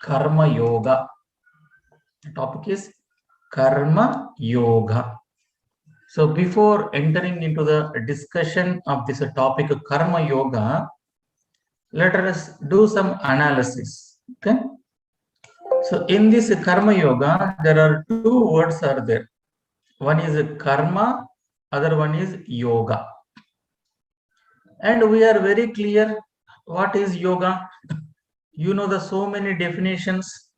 Karmayoga. The topic is Karmayoga. So before entering into the discussion of this topic Karmayoga, let us do some analysis. Okay. So in this Karmayoga, there are two words are there. One is karma, other one is yoga. And we are very clear what is yoga. You know the so many definitions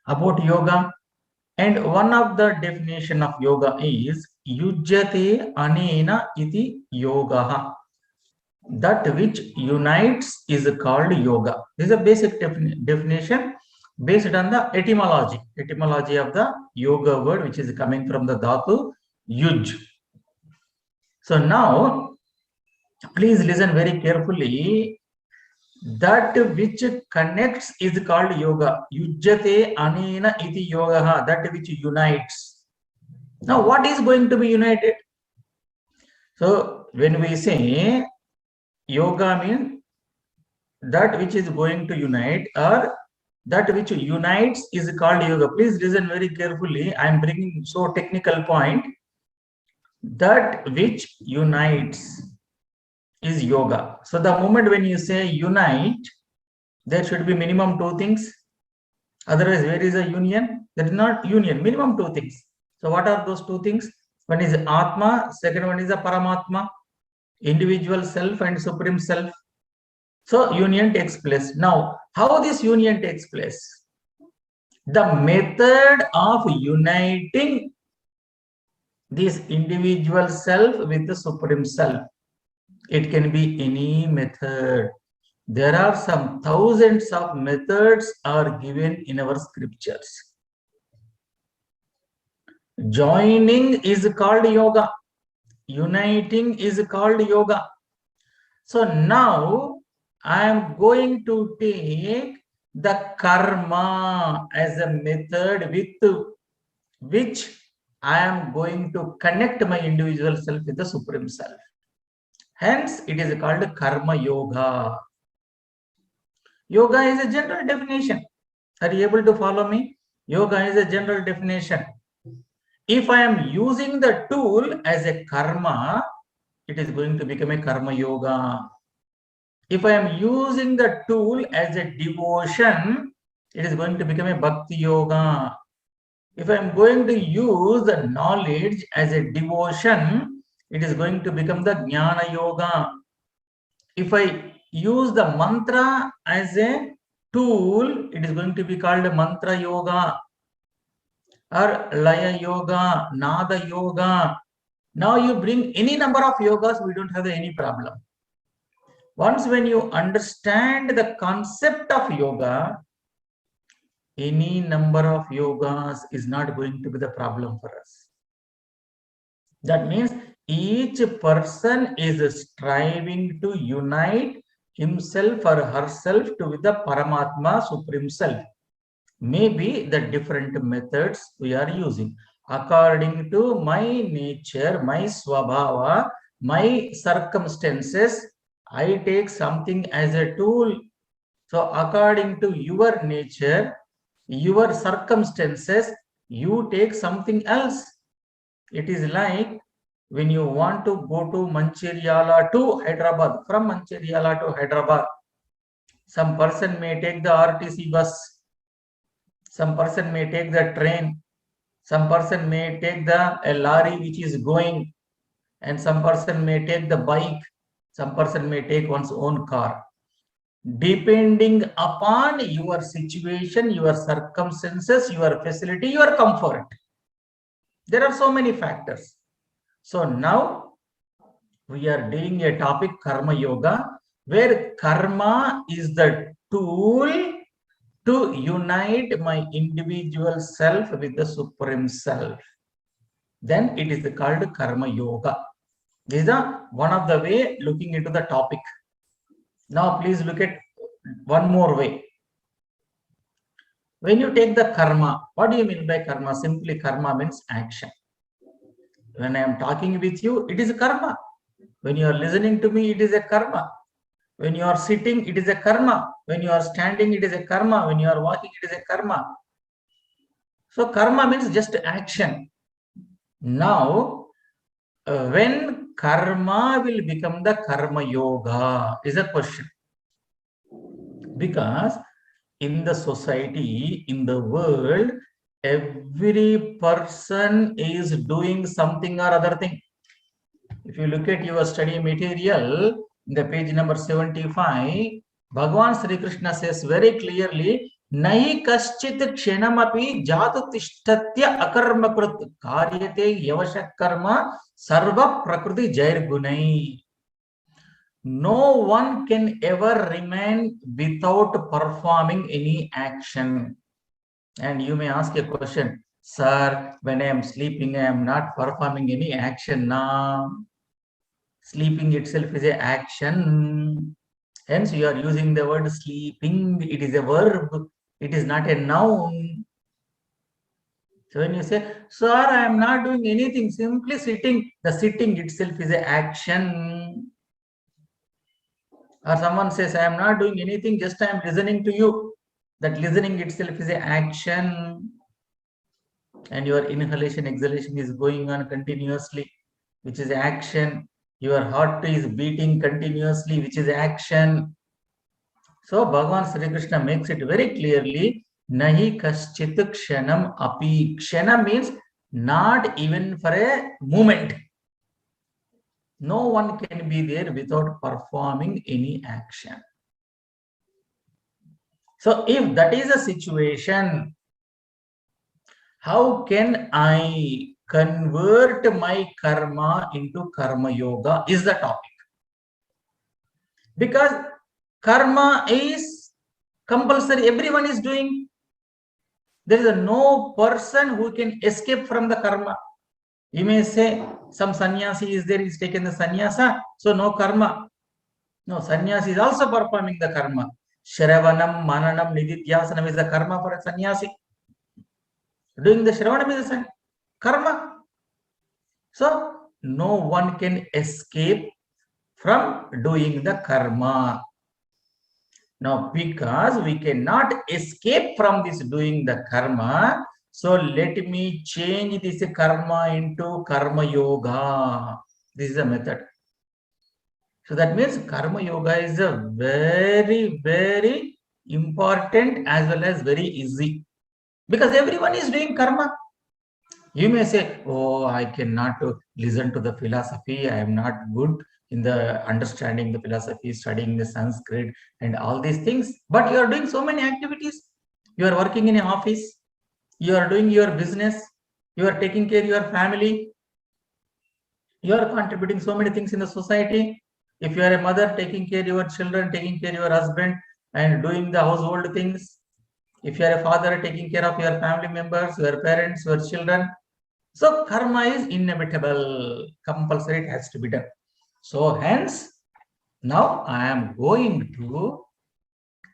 about yoga. And one of the definition of yoga is yujyate anena iti yoga. That which unites is called yoga. This is a basic definition based on the etymology of the yoga word, which is coming from the dhatu yuj. So now, please listen very carefully. That which connects is called yoga. Yujyate anena iti yoga. That which unites. Now, what is going to be united? So, when we say yoga means that which is going to unite, or that which unites is called yoga. Please listen very carefully. I am bringing so technical point. That which unites is yoga. So the moment when you say unite, there should be minimum two things. Otherwise, where is a union? That is not union. Minimum two things. So what are those two things? One is Atma, second one is a Paramatma, individual self and supreme self. So union takes place. Now, how this union takes place? The method of uniting this individual self with the supreme self. It can be any method. There are some thousands of methods are given in our scriptures. Joining is called yoga. Uniting is called yoga. So now I am going to take the karma as a method with which I am going to connect my individual self with the supreme self. Hence, it is called Karma Yoga. Yoga is a general definition. Are you able to follow me? Yoga is a general definition. If I am using the tool as a karma, it is going to become a Karma Yoga. If I am using the tool as a devotion, it is going to become a Bhakti Yoga. If I am going to use the knowledge as a devotion, it is going to become the Jnana Yoga. If I use the mantra as a tool, it is going to be called Mantra Yoga or Laya Yoga, Nada Yoga. Now you bring any number of yogas, we don't have any problem. Once when you understand the concept of yoga, any number of yogas is not going to be the problem for us. That means each person is striving to unite himself or herself to with the Paramatma, Supreme Self. Maybe the different methods we are using. According to my nature, my swabhava, my circumstances, I take something as a tool. So according to your nature, your circumstances, you take something else. It is like when you want to go to Mancheriala to Hyderabad, from Mancheriala to Hyderabad, some person may take the RTC bus, some person may take the train, some person may take a lorry which is going, and some person may take the bike, some person may take one's own car. Depending upon your situation, your circumstances, your facility, your comfort. There are so many factors. So now we are doing a topic Karma Yoga, where karma is the tool to unite my individual self with the supreme self. Then it is called Karma Yoga. This is one of the way looking into the topic. Now please look at one more way. When you take the karma, what do you mean by karma? Simply karma means action. When I am talking with you, it is a karma. When you are listening to me, it is a karma. When you are sitting, it is a karma. When you are standing, it is a karma. When you are walking, it is a karma. So karma means just action. Now, when karma will become the karma yoga is a question. Because in the society, in the world, every person is doing something or other thing. If you look at your study material, in the page number 75, Bhagavan Sri Krishna says very clearly, Nahi kaschit kshenamapi jatu tishtatya akarmakrit karyate yavashak karma sarva prakriti jair gunai. No one can ever remain without performing any action. And you may ask a question, sir, when I am sleeping, I am not performing any action now. Sleeping itself is an action. Hence, you are using the word sleeping. It is a verb. It is not a noun. So when you say, sir, I am not doing anything, simply sitting, the sitting itself is an action. Or someone says, I am not doing anything, just I am listening to you. That listening itself is an action. And your inhalation, exhalation is going on continuously, which is action. Your heart is beating continuously, which is action. So Bhagavan Sri Krishna makes it very clearly, Nahi kaschit kshanam api. Kshana means not even for a moment. No one can be there without performing any action. So if that is a situation, how can I convert my karma into karma yoga is the topic. Because karma is compulsory, everyone is doing. There is no person who can escape from the karma. You may say some sannyasi is there, he's taken the sannyasa, so no karma. No, sannyasi is also performing the karma. Shravanam, mananam, nididhyasanam is the karma for a sannyasi. Doing the shravanam is a karma. So no one can escape from doing the karma. Now, because we cannot escape from this doing the karma, so let me change this karma into karma yoga. This is a method. So that means karma yoga is a very, very important as well as very easy. Because everyone is doing karma. You may say, oh, I cannot listen to the philosophy. I am not good in the understanding the philosophy, studying the Sanskrit and all these things. But you are doing so many activities. You are working in an office. You are doing your business. You are taking care of your family. You are contributing so many things in the society. If you are a mother, taking care of your children, taking care of your husband and doing the household things. If you are a father, taking care of your family members, your parents, your children. So karma is inevitable, compulsory, it has to be done. So hence, now I am going to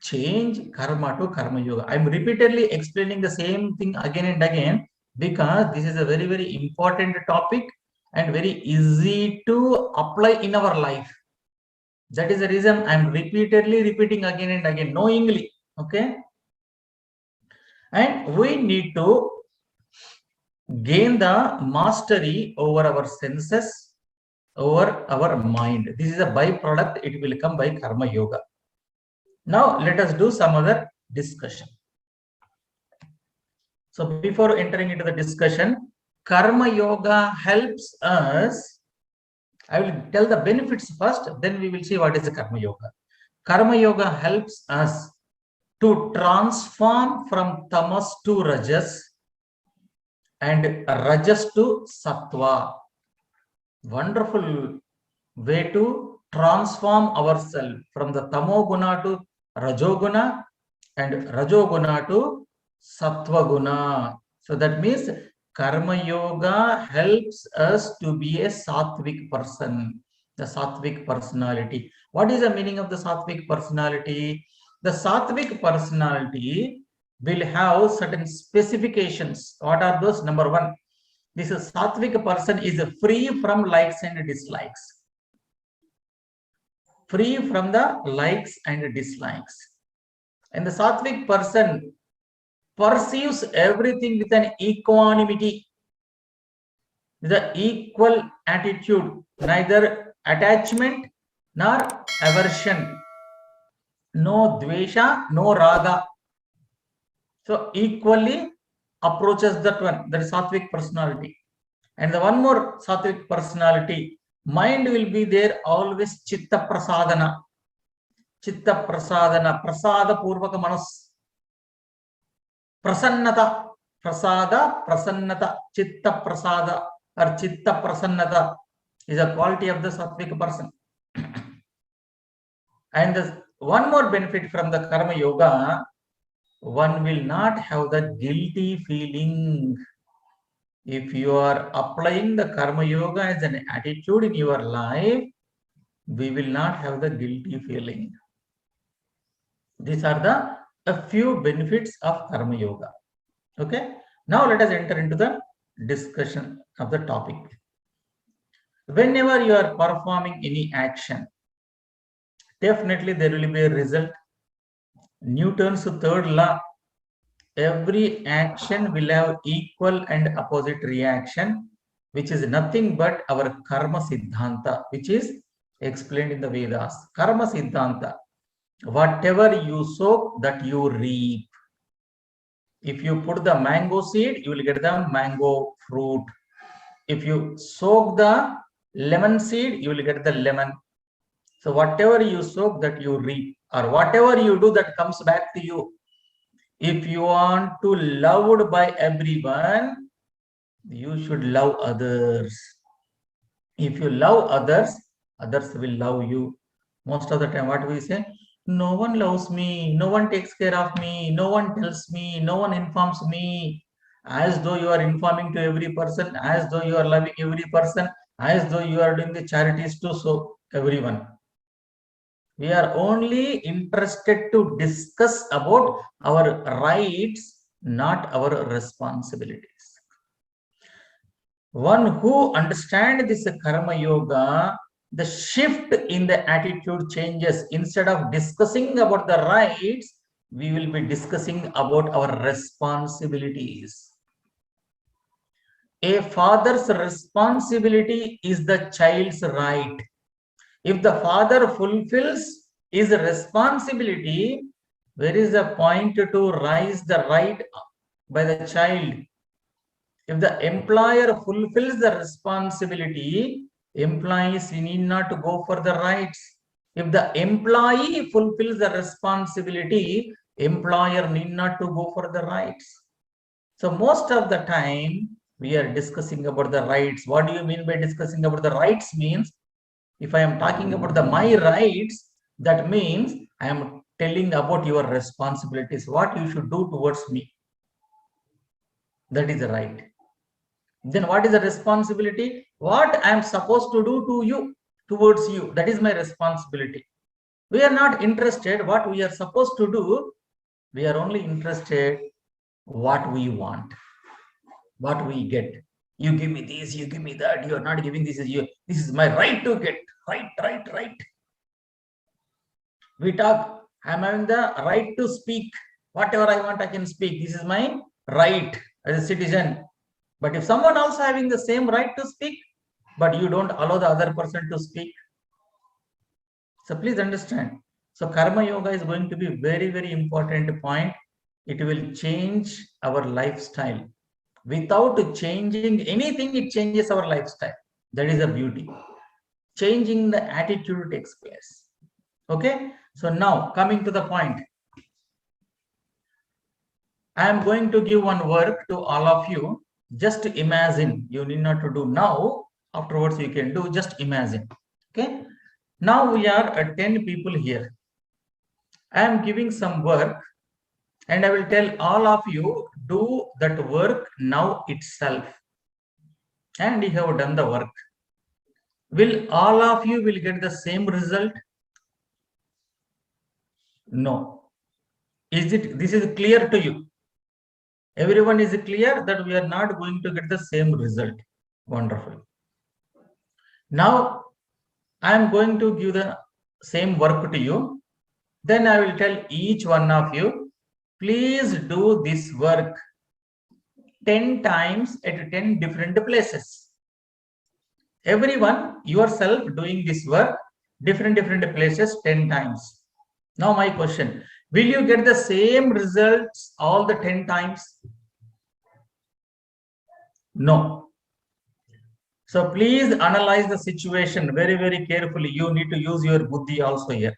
change karma to karma yoga. I am repeatedly explaining the same thing again and again because this is a very, very important topic and very easy to apply in our life. That is the reason I am repeatedly repeating again and again, knowingly. Okay. And we need to gain the mastery over our senses, over our mind. This is a byproduct. It will come by karma yoga. Now let us do some other discussion. So before entering into the discussion, karma yoga helps us. I will tell the benefits first, then we will see what is the karma yoga. Karma yoga helps us to transform from tamas to rajas and rajas to sattva. Wonderful way to transform ourselves from the tamoguna to rajoguna and rajoguna to sattva-guna. So that means karma yoga helps us to be a sattvic person, the sattvic personality. What is the meaning of the sattvic personality? The sattvic personality will have certain specifications. What are those? Number one, this sattvic person is free from likes and dislikes. free from the likes and dislikes. And the Satwik person perceives everything with an equanimity, with an equal attitude, neither attachment nor aversion, no dvesha, no raga. So equally approaches that one, that is Satwik personality. And the one more Satwik personality, mind will be there always chitta prasadana. Chitta prasadana, prasada purvaka manas. Prasannata, prasada, prasannata, chitta prasada or chitta prasannata is a quality of the Satwik person. And the one more benefit from the Karma Yoga, one will not have the guilty feeling. If you are applying the Karma Yoga as an attitude in your life, we will not have the guilty feeling. These are a few benefits of Karma Yoga. Okay. Now let us enter into the discussion of the topic. Whenever you are performing any action, definitely there will be a result. Newton's third law, every action will have equal and opposite reaction, which is nothing but our karma siddhanta, which is explained in the Vedas. Karma siddhanta, whatever you sow, that you reap. If you put the mango seed, you will get the mango fruit. If you soak the lemon seed, you will get the lemon. So whatever you soak, that you reap, or whatever you do, that comes back to you. If you want to loved by everyone, you should love others. If you love others, others will love you. Most of the time, what we say, no one loves me, no one takes care of me, no one tells me, no one informs me. As though you are informing to every person, as though you are loving every person, as though you are doing the charities to so everyone. We are only interested to discuss about our rights, not our responsibilities. One who understands this Karma Yoga, the shift in the attitude changes. Instead of discussing about the rights, we will be discussing about our responsibilities. A father's responsibility is the child's right. If the father fulfills his responsibility, there is a point to raise the right by the child. If the employer fulfills the responsibility, employees need not to go for the rights. If the employee fulfills the responsibility, employer need not to go for the rights. So most of the time, we are discussing about the rights. What do you mean by discussing about the rights? Means, if I am talking about my rights, that means I am telling about your responsibilities, what you should do towards me. That is the right. Then what is the responsibility? What I am supposed to do to you, towards you. That is my responsibility. We are not interested what we are supposed to do. We are only interested what we want, what we get. You give me this, you give me that. You are not giving this. This is my right to get. Right. We talk. I am having the right to speak. Whatever I want, I can speak. This is my right as a citizen. But if someone else having the same right to speak, but you don't allow the other person to speak. So please understand. So Karma Yoga is going to be very, very important point. It will change our lifestyle. Without changing anything, it changes our lifestyle. That is the beauty. Changing the attitude takes place. Okay. So now coming to the point. I am going to give one work to all of you. Just imagine. You need not to do now. Afterwards, you can do. Just imagine. Okay. Now we are 10 people here. I am giving some work and I will tell all of you, do that work now itself. And you have done the work. Will all of you will get the same result? No. This is clear to you? Everyone is clear that we are not going to get the same result. Wonderful. Now I am going to give the same work to you, then I will tell each one of you, please do this work 10 times at 10 different places. Everyone, yourself doing this work, different places 10 times. Now my question, will you get the same results all the 10 times? No. So please analyze the situation very carefully. You need to use your buddhi also here.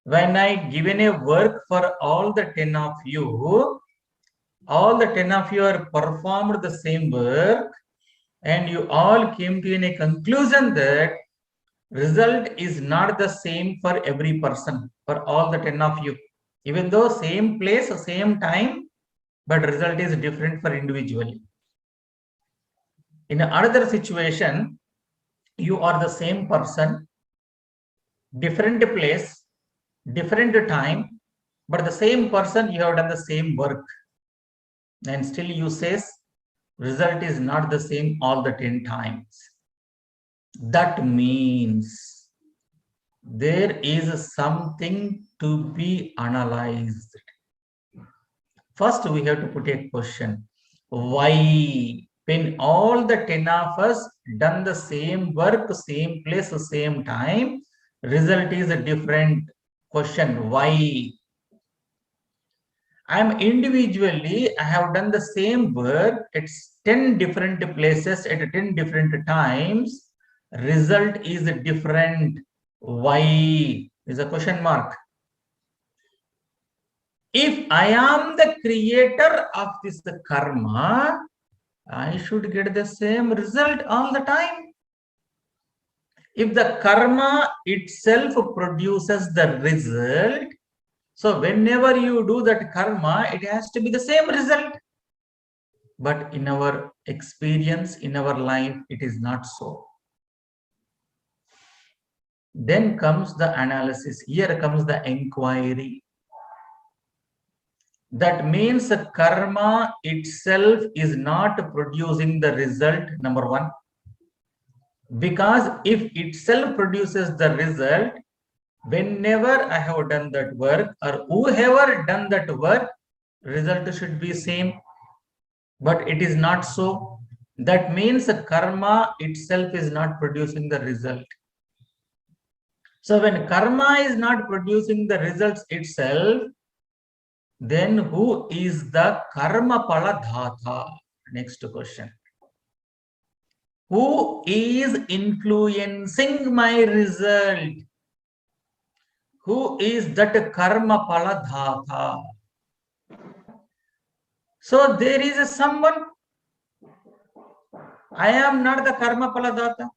When I given a work for all the 10 of you, all the 10 of you are performed the same work, and you all came to a conclusion that result is not the same for every person, for all the 10 of you. Even though same place, same time, but result is different for individually. In another situation, you are the same person, different place, different time, but the same person, you have done the same work. And still you says, result is not the same all the 10 times. That means there is something to be analyzed. First, we have to put a question. Why? When all the 10 of us done the same work, same place, same time, result is a different. Question. Why? I am individually, I have done the same work at 10 different places at 10 different times. Result is different. Why? Is a question mark. If I am the creator of this karma, I should get the same result all the time. If the karma itself produces the result, so whenever you do that karma, it has to be the same result. But in our experience, in our life, it is not so. Then comes the analysis. Here comes the inquiry. That means the karma itself is not producing the result, number one. Because if itself produces the result, whenever I have done that work or whoever done that work, result should be same. But it is not so. That means the karma itself is not producing the result. So when karma is not producing the results itself, then who is the karma pala dhatha? Next question. Who is influencing my result? Who is that karma pala dhatha? So there is someone. I am not the karma pala dhatha,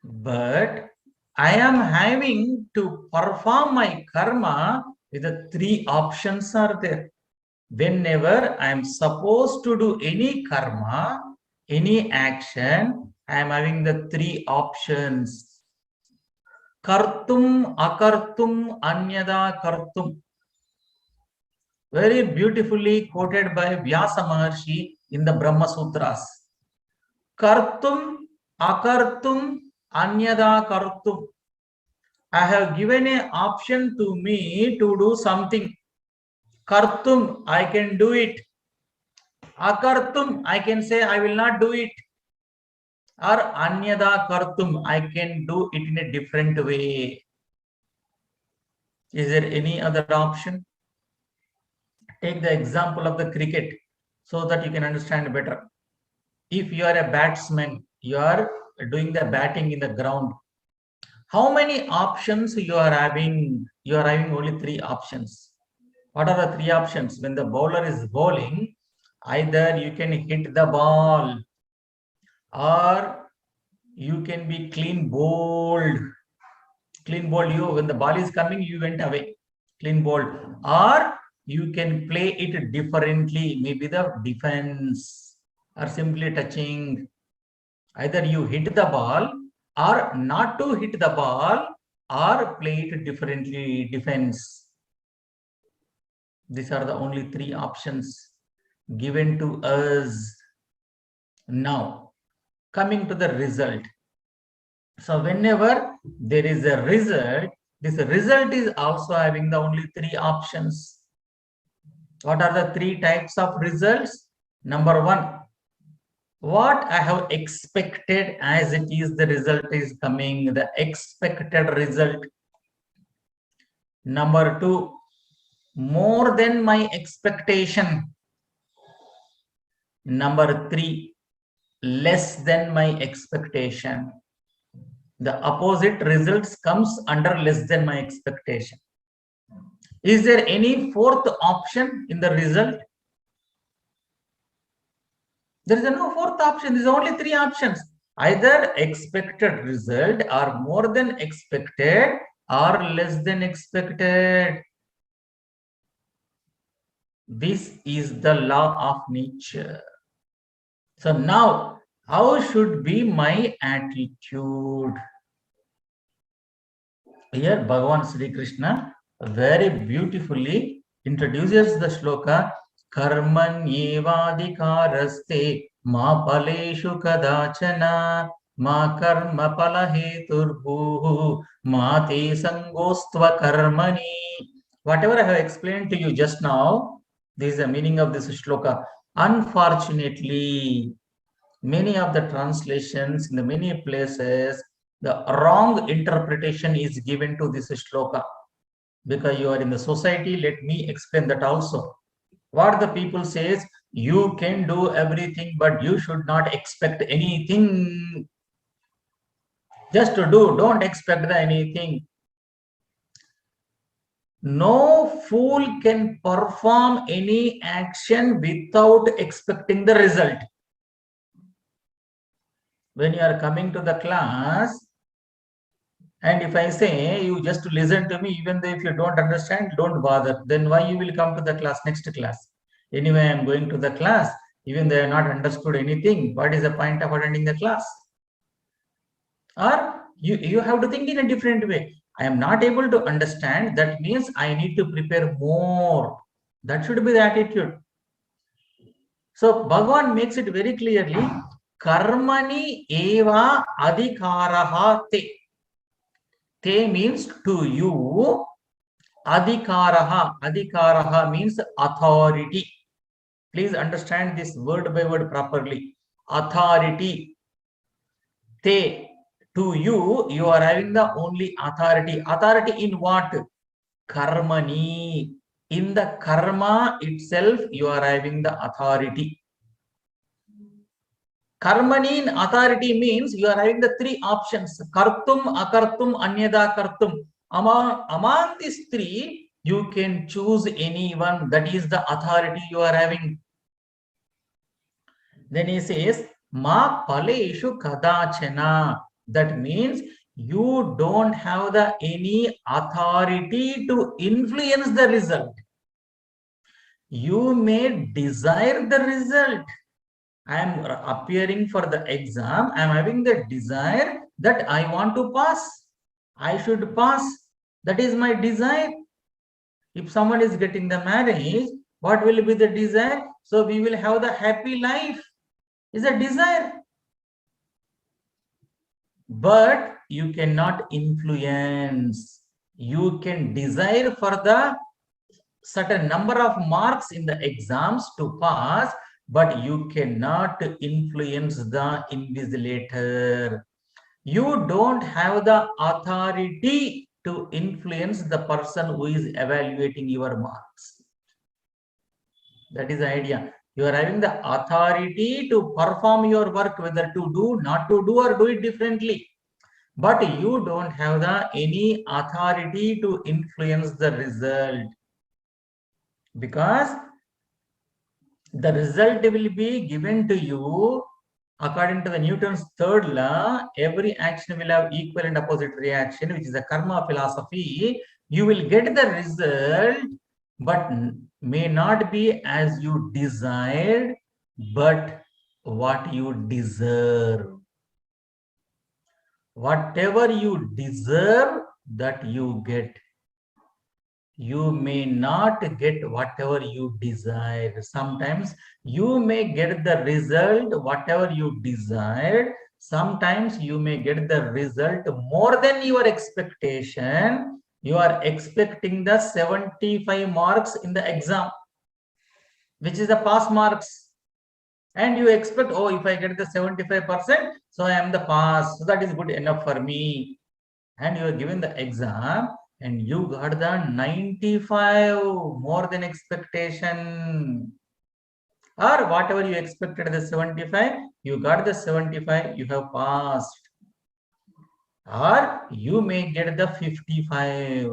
but I am having to perform my karma with the three options are there. Whenever I am supposed to do any karma, any action, I am having the three options. Kartum, akartum, anyada kartum. Very beautifully quoted by Vyasa Maharshi in the Brahma Sutras. Kartum, akartum, anyada kartum. I have given an option to me to do something. Kartum, I can do it. Akartum, I can say I will not do it. Or anyada kartum, I can do it in a different way. Is there any other option? Take the example of the cricket so that you can understand better. If you are a batsman, you are doing the batting in the ground. How many options you are having? You are having only three options. What are the three options? When the bowler is bowling, either you can hit the ball or you can be clean bowled. Clean bowled, you when the ball is coming, you went away. Clean bowled. Or you can play it differently, maybe the defense or simply touching. Either you hit the ball or not to hit the ball or play it differently, defense. These are the only three options given to us. Now, coming to the result. So whenever there is a result, this result is also having the only three options. What are the three types of results? Number one, what I have expected as it is, the result is coming, the expected result. Number two, more than my expectation. Number three, less than my expectation. The opposite results comes under less than my expectation. Is there any fourth option in the result? There is no fourth option. There is only three options. Either expected result, or more than expected, or less than expected. This is the law of nature. So now, how should be my attitude? Here, Bhagavan Sri Krishna very beautifully introduces the shloka Karmanyevadhikaraste ma paleshu kadachana ma karma palaheturbuhu ma te sangostva karmani. Whatever I have explained to you just now, this is the meaning of this shloka. Unfortunately, many of the translations in the many places, the wrong interpretation is given to this shloka. Because you are in the society, let me explain that also. What the people says, you can do everything, but you should not expect anything. Just to do, don't expect anything. No fool can perform any action without expecting the result. When you are coming to the class, and if I say you just listen to me, even though if you don't understand, don't bother, then why you will come to the class, next class? Anyway, I am going to the class, even though I have not understood anything, what is the point of attending the class? Or you have to think in a different way. I am not able to understand, that means I need to prepare more. That should be the attitude. So Bhagavan makes it very clearly, Karmani eva adhikaraha te. Te means to you. Adhikaraha. Adhikaraha means authority. Please understand this word by word properly. Authority. Te. To you, you are having the only authority. Authority in what? Karmani. In the karma itself, you are having the authority. Karmani in authority means you are having the three options. Kartum, akartum, anyada kartum. Among these three, you can choose any one. That is the authority you are having. Then he says, Ma paleshu kadachana. That means you don't have the any authority to influence the result. You may desire the result. I am appearing for the exam. I am having the desire that I want to pass. I should pass. That is my desire. If someone is getting the marriage, what will be the desire? So we will have the happy life. Is a desire. But you cannot influence. You can desire for the certain number of marks in the exams to pass, but you cannot influence the invigilator. You don't have the authority to influence the person who is evaluating your marks. That is the idea. You are having the authority to perform your work, whether to do, not to do, or do it differently. But you don't have the any authority to influence the result. Because the result will be given to you according to the Newton's third law. Every action will have equal and opposite reaction, which is the karma philosophy. You will get the result, but may not be as you desired, but what you deserve. Whatever you deserve, that you get. You may not get whatever you desire. Sometimes you may get the result, whatever you desired. Sometimes you may get the result more than your expectation. You are expecting the 75 marks in the exam, which is the pass marks. And you expect, oh, if I get the 75%, so I am the pass. So that is good enough for me. And you are given the exam and you got the 95, more than expectation. Or whatever you expected the 75, you got the 75, you have passed. Or you may get the 55,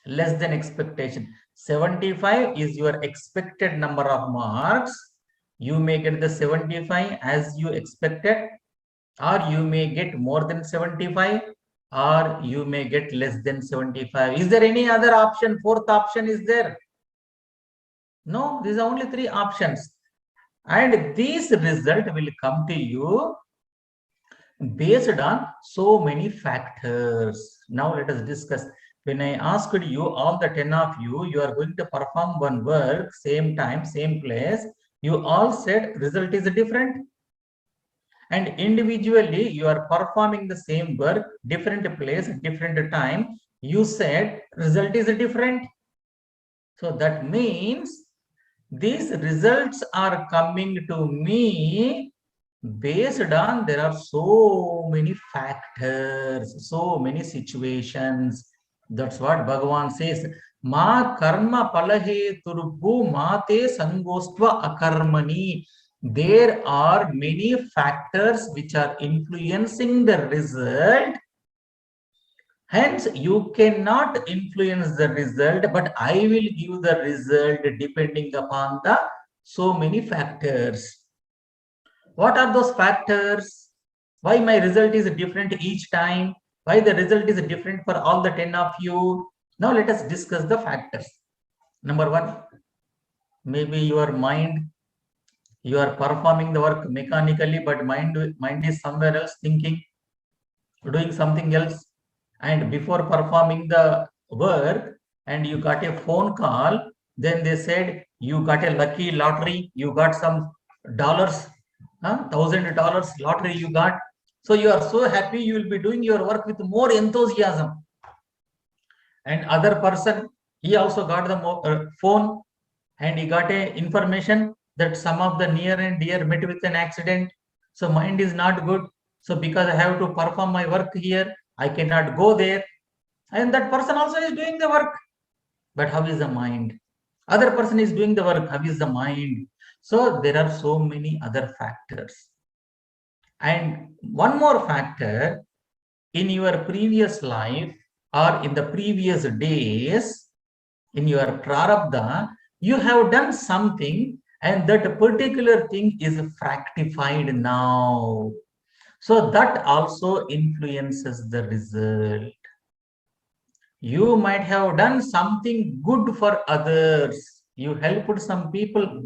less than expectation. 75 is your expected number of marks. You may get the 75 as you expected, or you may get more than 75, or you may get less than 75. Is there any other option? Fourth option is there? No, these are only three options. And this result will come to you based on so many factors. Now let us discuss. When I asked you, all the 10 of you, you are going to perform one work, same time, same place. You all said result is different. And individually, you are performing the same work, different place, different time. You said result is different. So that means these results are coming to me based on there are so many factors, so many situations. That's what Bhagavan says. Ma karma palahe turbu mate sangostva akarmani. There are many factors which are influencing the result. Hence, you cannot influence the result, but I will give the result depending upon the so many factors. What are those factors? Why my result is different each time? Why the result is different for all the 10 of you? Now let us discuss the factors. Number one, maybe your mind, you are performing the work mechanically, but mind is somewhere else thinking, doing something else. And before performing the work, and you got a phone call, then they said you got a lucky lottery, you got some dollars, $1,000 lottery you got. So you are so happy, you will be doing your work with more enthusiasm. And other person, he also got the phone, and he got a information that some of the near and dear met with an accident. So mind is not good. So because I have to perform my work here, I cannot go there. And that person also is doing the work. But how is the mind? Other person is doing the work. How is the mind? So there are so many other factors. And one more factor, in your previous life or in the previous days, in your prarabdha, you have done something and that particular thing is fructified now. So that also influences the result. You might have done something good for others. You helped some people,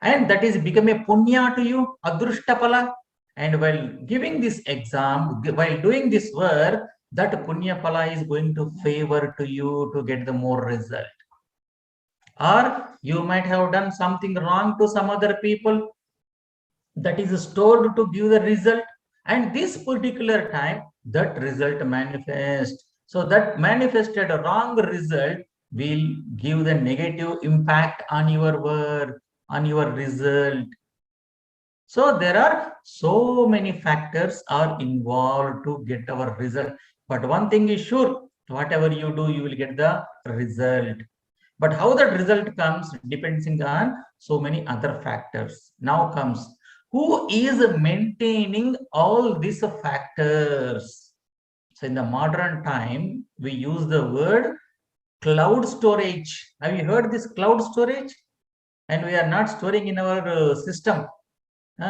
and that is become a punya to you, adrushtapala. And while giving this exam, while doing this work, that punya pala is going to favor to you to get the more result. Or you might have done something wrong to some other people, that is stored to give the result, and this particular time that result manifests. So that manifested a wrong result will give the negative impact on your work, on your result. So there are so many factors are involved to get our result. But one thing is sure, whatever you do, you will get the result. But how that result comes depends on so many other factors. Now comes, who is maintaining all these factors? So in the modern time, we use the word cloud storage. Have you heard this cloud storage? And we are not storing in our system,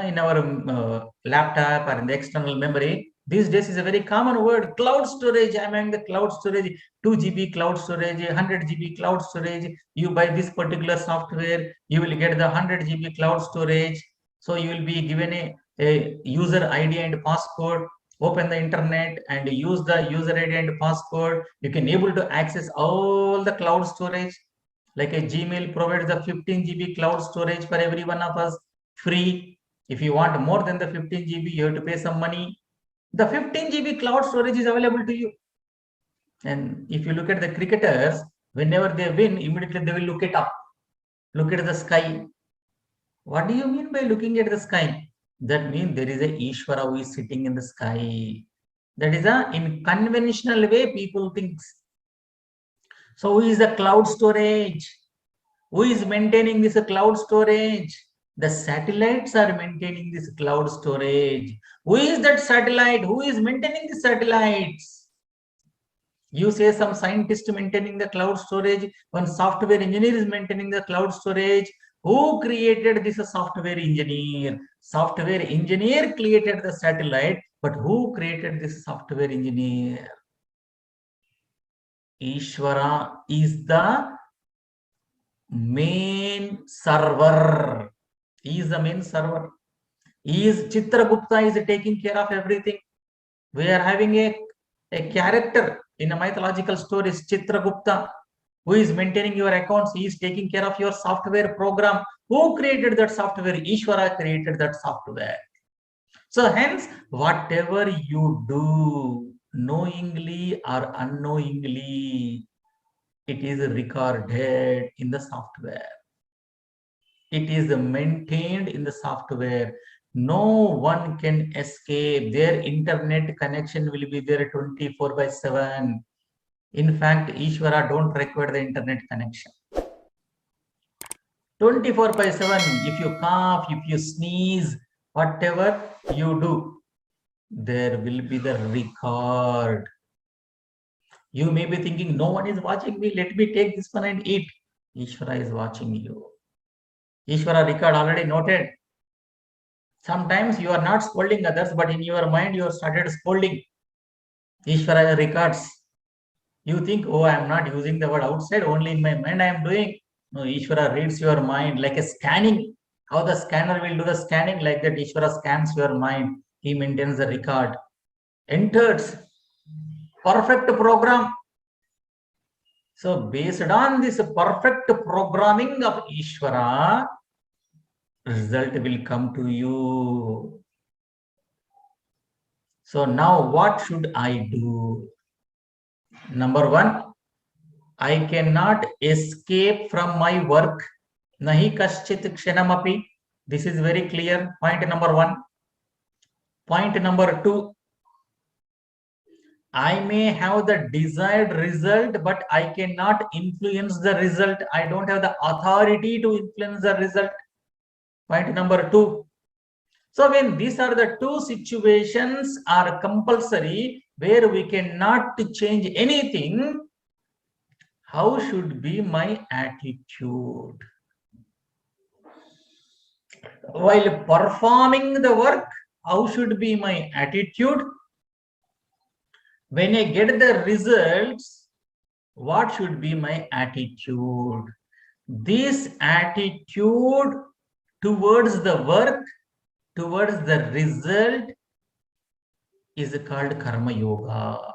in our laptop or in the external memory. These days is a very common word, cloud storage. I mean the cloud storage, 2 GB cloud storage, 100 GB cloud storage. You buy this particular software, you will get the 100 GB cloud storage. So you will be given a user ID and passcode. Open the internet and use the user ID and passcode. You can able to access all the cloud storage. Like a Gmail provides the 15 GB cloud storage for every one of us, free. If you want more than the 15 GB, you have to pay some money. The 15 GB cloud storage is available to you. And if you look at the cricketers, whenever they win, immediately they will look it up, look at the sky. What do you mean by looking at the sky? That means there is a Ishvara who is sitting in the sky. That is in conventional way people think. So who is the cloud storage? Who is maintaining this cloud storage? The satellites are maintaining this cloud storage. Who is that satellite? Who is maintaining the satellites? You say some scientist maintaining the cloud storage, one software engineer is maintaining the cloud storage. Who created this software engineer? Software engineer created the satellite, but who created this software engineer? Ishvara is the main server. He is the main server. He is Chitragupta is taking care of everything. We are having a character in a mythological story, Chitragupta, who is maintaining your accounts. He is taking care of your software program. Who created that software? Ishvara created that software. So hence, whatever you do, knowingly or unknowingly, it is recorded in the software. It is maintained in the software. No one can escape. Their internet connection will be there 24/7. In fact, Ishvara don't require the internet connection. 24/7. If you cough, if you sneeze, whatever you do, there will be the record. You may be thinking, no one is watching me. Let me take this one and eat. Ishvara is watching you. Ishvara record already noted. Sometimes you are not scolding others, but in your mind you have started scolding. Ishvara records. You think, oh, I am not using the word outside, only in my mind I am doing. No, Ishvara reads your mind like a scanning. How the scanner will do the scanning, like that Ishvara scans your mind. He maintains the record. Enters. Perfect program. So based on this perfect programming of Ishvara, result will come to you. So now what should I do? Number one, I cannot escape from my work. Nahi kaschit kshanamapi. This is very clear. Point number one. Point number two, I may have the desired result, but I cannot influence the result. I don't have the authority to influence the result. Point number two. So when these are the two situations are compulsory, where we cannot change anything, how should be my attitude? While performing the work, how should be my attitude? When I get the results, what should be my attitude? This attitude towards the work, towards the result, is called Karmayoga.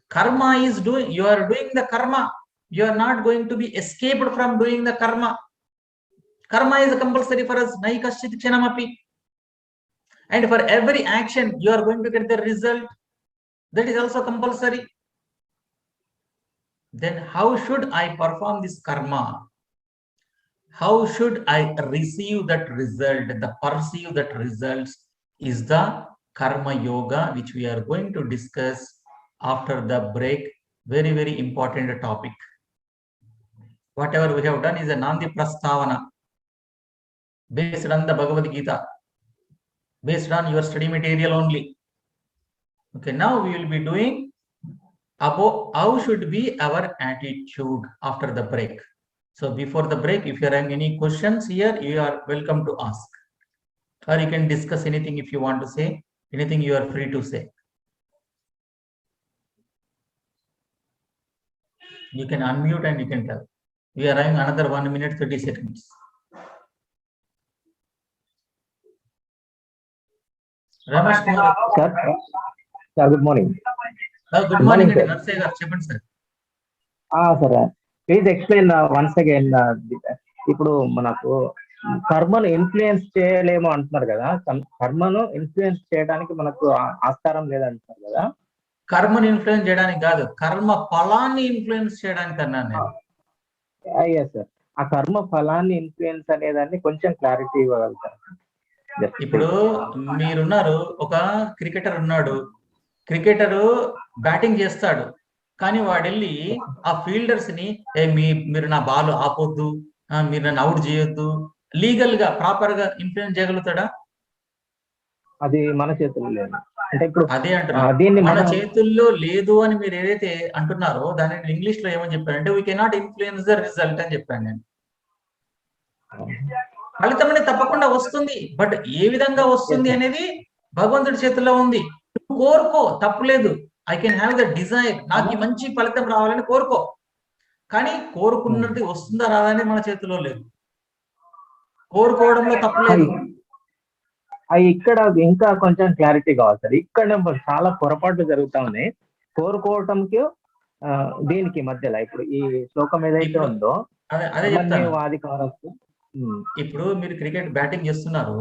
Karma is doing, you are doing the karma. You are not going to be escaped from doing the karma. Karma is compulsory for us. Nahi kaschit kshanamapi. And for every action, you are going to get the result. That is also compulsory. Then how should I perform this karma? How should I receive that result? The perceive that results is the Karma Yoga, which we are going to discuss after the break. Very, very important topic. Whatever we have done is a Nandi Prastavana based on the Bhagavad Gita, based on your study material only. Okay, now we will be doing about how should be our attitude after the break. So before the break, if you are having any questions here, you are welcome to ask. Or you can discuss anything if you want to say. Anything you are free to say. You can unmute and you can tell. We are having another 1 minute 30 seconds. Ramesh Kumar. Sir, good morning. Good morning, sir. Sir. Sir, please explain once again. ఇప్పుడు మనకు కర్మను influence చేయలేము అంటున్నారు కదా, కర్మను influence చేయడానికి మనకు ఆస్కారం లేదంటున్నారు కదా. కర్మని ఇన్ఫ్లుయెన్స్ చేయడానికి కాదు, కర్మ ఫలాన్ని ఇన్ఫ్లుయెన్స్ చేయడానికి అన్నాను నేను. అయ్యా సార్, ఆ కర్మ ఫలాన్ని ఇన్ఫ్లుయెన్స్ అనేదాన్ని కొంచెం క్లారిటీ ఇవ్వగలుగుతారు? ఇప్పుడు మీరున్నారు, ఒక క్రికెటర్ ఉన్నాడు, క్రికెటరు బ్యాటింగ్ చేస్తాడు, కానీ వాడు వెళ్ళి ఆ ఫీల్డర్స్ ని మీరు నా బాల్ ఆపొద్దు, మీరు నన్ను అవుట్ చేయొద్దు, లీగల్ గా ప్రాపర్ గా ఇన్ఫ్లుయెన్స్ చేయగలుగుతాడా? అది మన చేతుల్లో లేదు. అంటే ఇప్పుడు అదే అంటున్నా, మన చేతుల్లో లేదు అని మీరు ఏదైతే అంటున్నారో దాన్ని ఇంగ్లీష్ లో ఏమని చెప్పారంటే we cannot influence the result అని చెప్పాను నేను. ఫలితం అనేది తప్పకుండా వస్తుంది, బట్ ఏ విధంగా వస్తుంది అనేది భగవంతుడి చేతుల్లో ఉంది. కోరుకో, తప్పులేదు. I can have the desire, నాకు ఈ మంచి ఫలితం రావాలని కోరుకో, కానీ కోరుకున్నది వస్తుందా రాదా అనేది మన చేతిలో లేదు. కోరుకోవడంలో తప్పులేదు. ఇక్కడ ఇంకా కొంచెం క్లారిటీ కావాలి సార్. ఇక్కడ చాలా పొరపాట్లు జరుగుతా ఉన్నాయి కోరుకోవటంకి దీనికి మధ్యలో. ఇప్పుడు ఈ శ్లోకం ఏదైతే ఉందో అదే చెప్తాను. వాదికారస్తు. ఇప్పుడు మీరు క్రికెట్ బ్యాటింగ్ చేస్తున్నారు,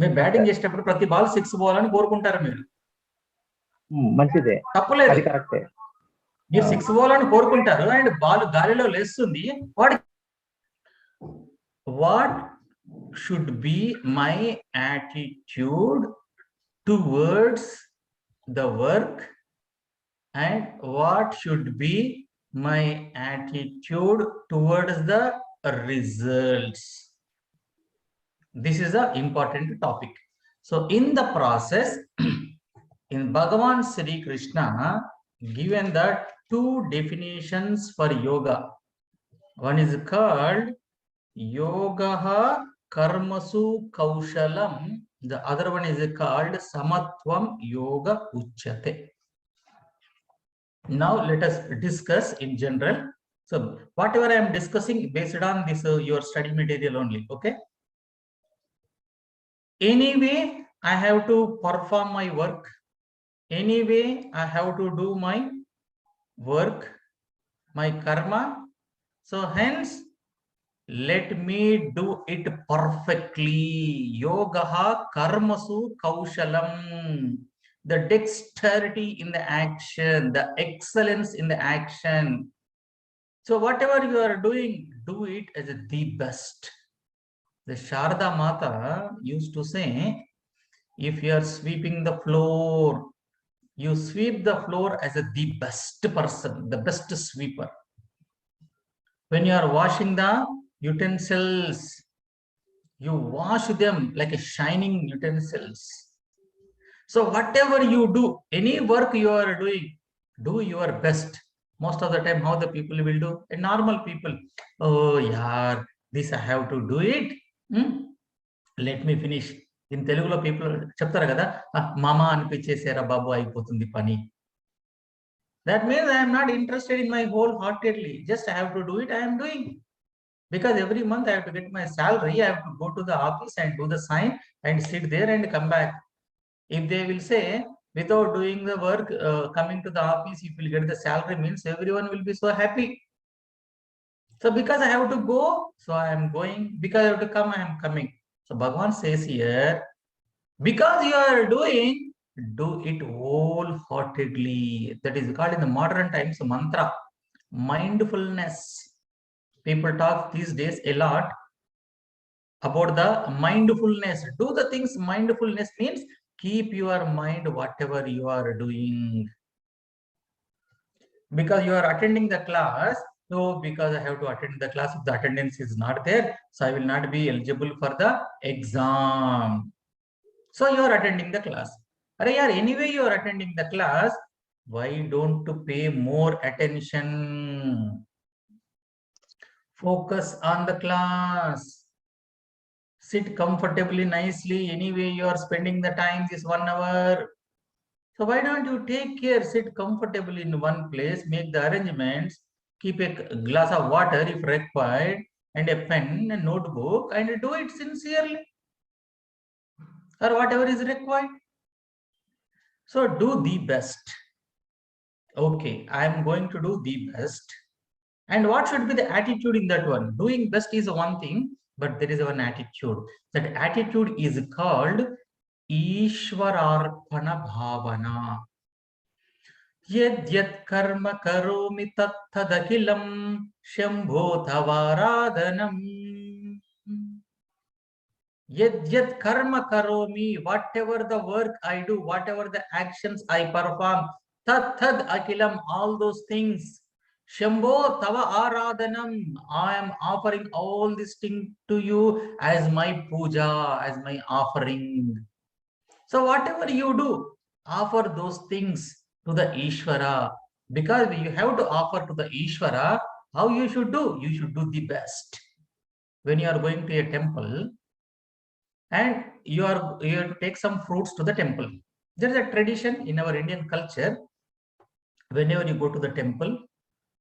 మీరు బ్యాటింగ్ చేసేటప్పుడు ప్రతి బాల్ 6 పోవాలని కోరుకుంటారు మీరు. మంచిదే, తప్పులేదు, అది కరెక్టే. మీరు 6 పోవాలని కోరుకుంటారు అండ్ బాల్ గాలిలో లేస్తుంది. What should be my attitude towards the work and what should be my attitude towards the results? This is an important topic. So in the process, in Bhagavan Sri Krishna given the 2 definitions for yoga. One is called yogaha karmasu kaushalam, the other one is called samatvam yoga uchyate. Now let us discuss in general. So whatever I am discussing based on this your study material only, okay? Anyway I have to perform my work, anyway I have to do my work, my karma, so hence let me do it perfectly. Yogaha karmasu kaushalam, the dexterity in the action, the excellence in the action. So whatever you are doing, do it as the best. The Sharda Mata used to say, if you are sweeping the floor, you sweep the floor as the best person, the best sweeper. When you are washing the utensils, you wash them like a shining utensils. So whatever you do, any work you are doing, do your best. Most of the time how the people will do, a normal people, oh yaar, this I have to do it, let me finish. In Telugulo people చెప్తారు కదా, మామ అనిపించేసారా బాబు అయిపోతుంది పని. That means I am not interested in my wholeheartedly, just I have to do it, I am doing. Because every month I have to get my salary, I have to go to the office and do the sign and sit there and come back. If they will say without doing the work, coming to the office if you will get the salary, means everyone will be so happy. So because I have to go, so I am going, because I have to come, I am coming. So Bhagavan says here, because you are doing, do it wholeheartedly. That is called in the modern times mantra, mindfulness. People talk these days a lot about the mindfulness. Do the things. Mindfulness means keep your mind whatever you are doing. Because you are attending the class, so because I have to attend the class, if the attendance is not there, so I will not be eligible for the exam. So you are attending the class. Arey yaar, anyway you are attending the class, why don't you pay more attention? Focus on the class. Sit comfortably, nicely. Anyway you are spending the time this 1 hour. So why don't you take care, sit comfortably in one place, make the arrangements, keep a glass of water if required, and a pen and notebook, and do it sincerely, or whatever is required. So do the best. Okay, I am going to do the best. And what should be the attitude in that one? Doing best is one thing, but there is one attitude. That attitude is called Ishwararpana Bhavana. Yad yad karma karomi tattadakilam shambho tavaradhanam. Yad yad karma karomi, whatever the work I do, whatever the actions I perform, tattad akilam, all those things. Shambho tava aradhanam, I am offering all these things to you as my puja, as my offering. So whatever you do, offer those things to the Ishvara, because you have to offer to the Ishvara. How you should do? You should do the best. When you are going to a temple and you have to take some fruits to the temple. There is a tradition in our Indian culture. Whenever you go to the temple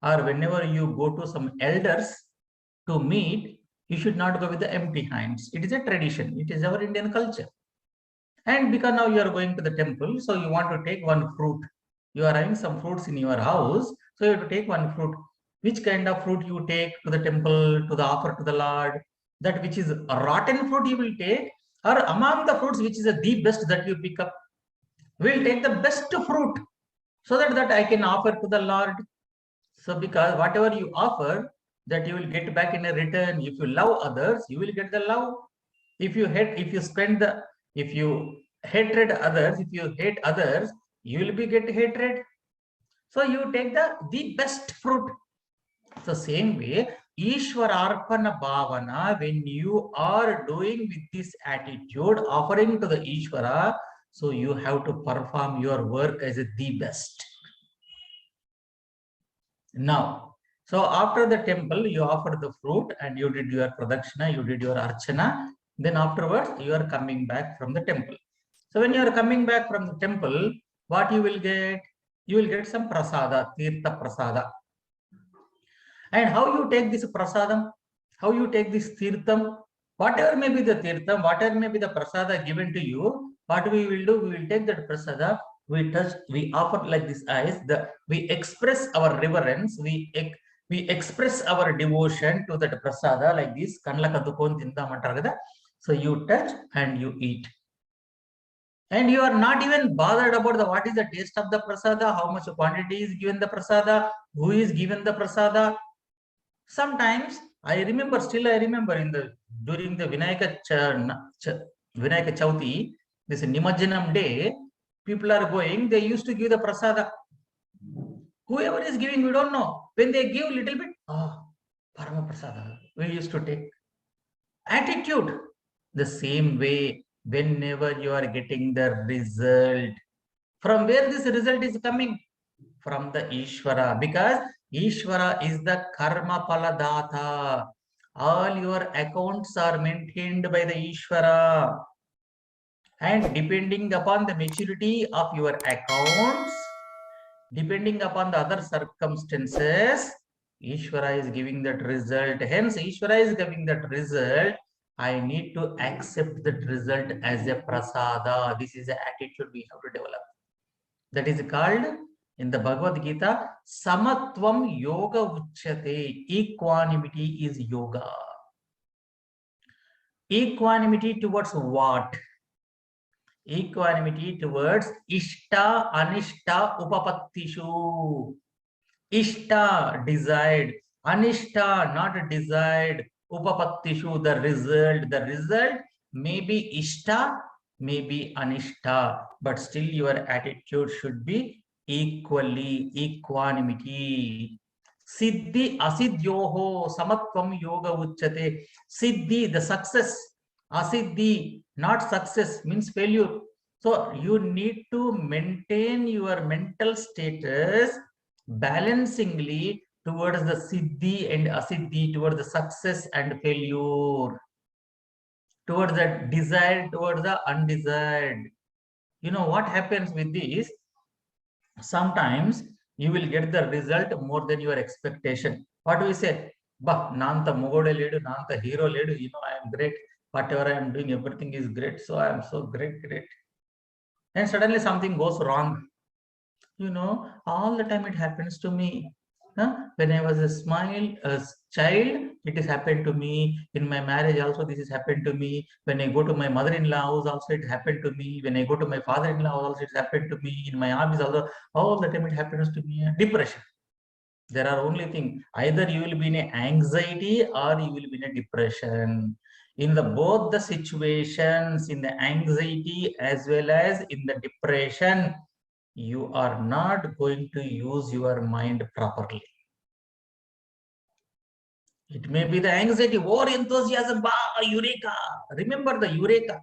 or whenever you go to some elders to meet, you should not go with the empty hands. It is a tradition. It is our Indian culture. And because now you are going to the temple, so you want to take one fruit. You are having some fruits in your house, so you have to take one fruit. Which kind of fruit you take to the temple, to the offer to the Lord? That which is a rotten fruit you will take, or among the fruits which is the best that you pick up? We'll take the best fruit so that I can offer to the Lord. So because whatever you offer, that you will get back in a return. If you love others, you will get the love. If you hate, if you hatred others, if you hate others, you will be get hatred. So you take the best fruit. So same way, Ishwararpana Bhavana, when you are doing with this attitude, offering to the Ishvara, so you have to perform your work as the best. Now, so after the temple, you offered the fruit and you did your pradakshina, you did your archana. Then afterwards, you are coming back from the temple. So when you are coming back from the temple, what you will get? You will get some prasada, tirtha prasada. And how you take this prasadam? How you take this tirtham? Whatever may be the tirtham, whatever may be the prasada given to you, what we will do? We will take that prasada, we touch, we offer like this eyes, we express our reverence, we express our devotion to that prasada like this. So you touch and you eat. And you are not even bothered about what is the taste of the prasada, how much quantity is given the prasada, who is given the prasada. Sometimes I remember during the Vinayaka Chauthi, this Nimajjanam day, people are going, they used to give the prasada. Whoever is giving, we don't know. When they give little bit, Parama prasada, we used to take. Attitude, the same way, whenever you are getting the result, from where this result is coming? From the Ishvara, because Ishvara is the karma paladata. All your accounts are maintained by the Ishvara. And depending upon the maturity of your accounts, depending upon the other circumstances, Ishvara is giving that result. Hence, Ishvara is giving that result. I need to accept that result as a prasada. This is the attitude we have to develop. That is called in the Bhagavad Gita, Samatvam Yoga Uchyate. Equanimity is yoga. Equanimity towards what? Equanimity towards Ishta, Anishta, Upapattishu. Ishta, desired. Anishta, not desired. Upapattishu, the result. The result may be Ishta, may be Anishta, but still your attitude should be equally, equanimity. Siddhi asidyoho samatvam yoga uchyate. Siddhi, the success. Asiddhi, not success, means failure. So you need to maintain your mental status balancingly towards the siddhi and asiddhi, towards the success and failure, towards the desired, towards the undesired. You know what happens with this? Sometimes you will get the result more than your expectation. What do we say? Bah, nanta mogode ledu, nanta hero ledu, I am great. Whatever I am doing, everything is great. So I am so great. And suddenly something goes wrong. All the time it happens to me. When I was child, it has happened to me. In my marriage also, this has happened to me. When I go to my mother-in-law house also, it happened to me. When I go to my father-in-law house also, it happened to me. In my office also, all the time it happens to me. Depression. There are only things, either you will be in a anxiety or you will be in a depression. In the both the situations, in the anxiety as well as in the depression, you are not going to use your mind properly. It may be the anxiety, war, enthusiasm, eureka. Remember the eureka.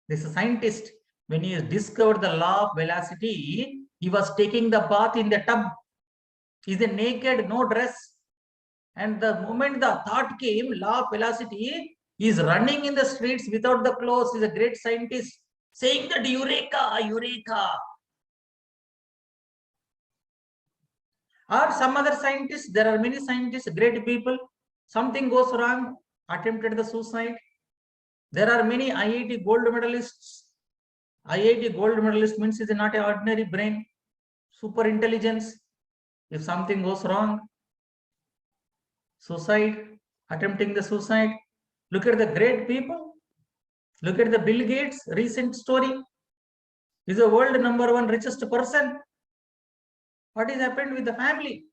This scientist, when he discovered the law of velocity, he was taking the bath in the tub. He's a naked, no dress. And the moment the thought came, law of velocity, is running in the streets without the clothes. He's a great scientist, saying that eureka, eureka. Or some other scientists, there are many scientists, great people, something goes wrong, attempted the suicide. There are many IIT gold medalists. IIT gold medalist means is not an ordinary brain, super intelligence. If something goes wrong, suicide, attempting the suicide. Look at the great people. Look at the Bill Gates recent story. He's the world #1 richest person. What has happened with the family?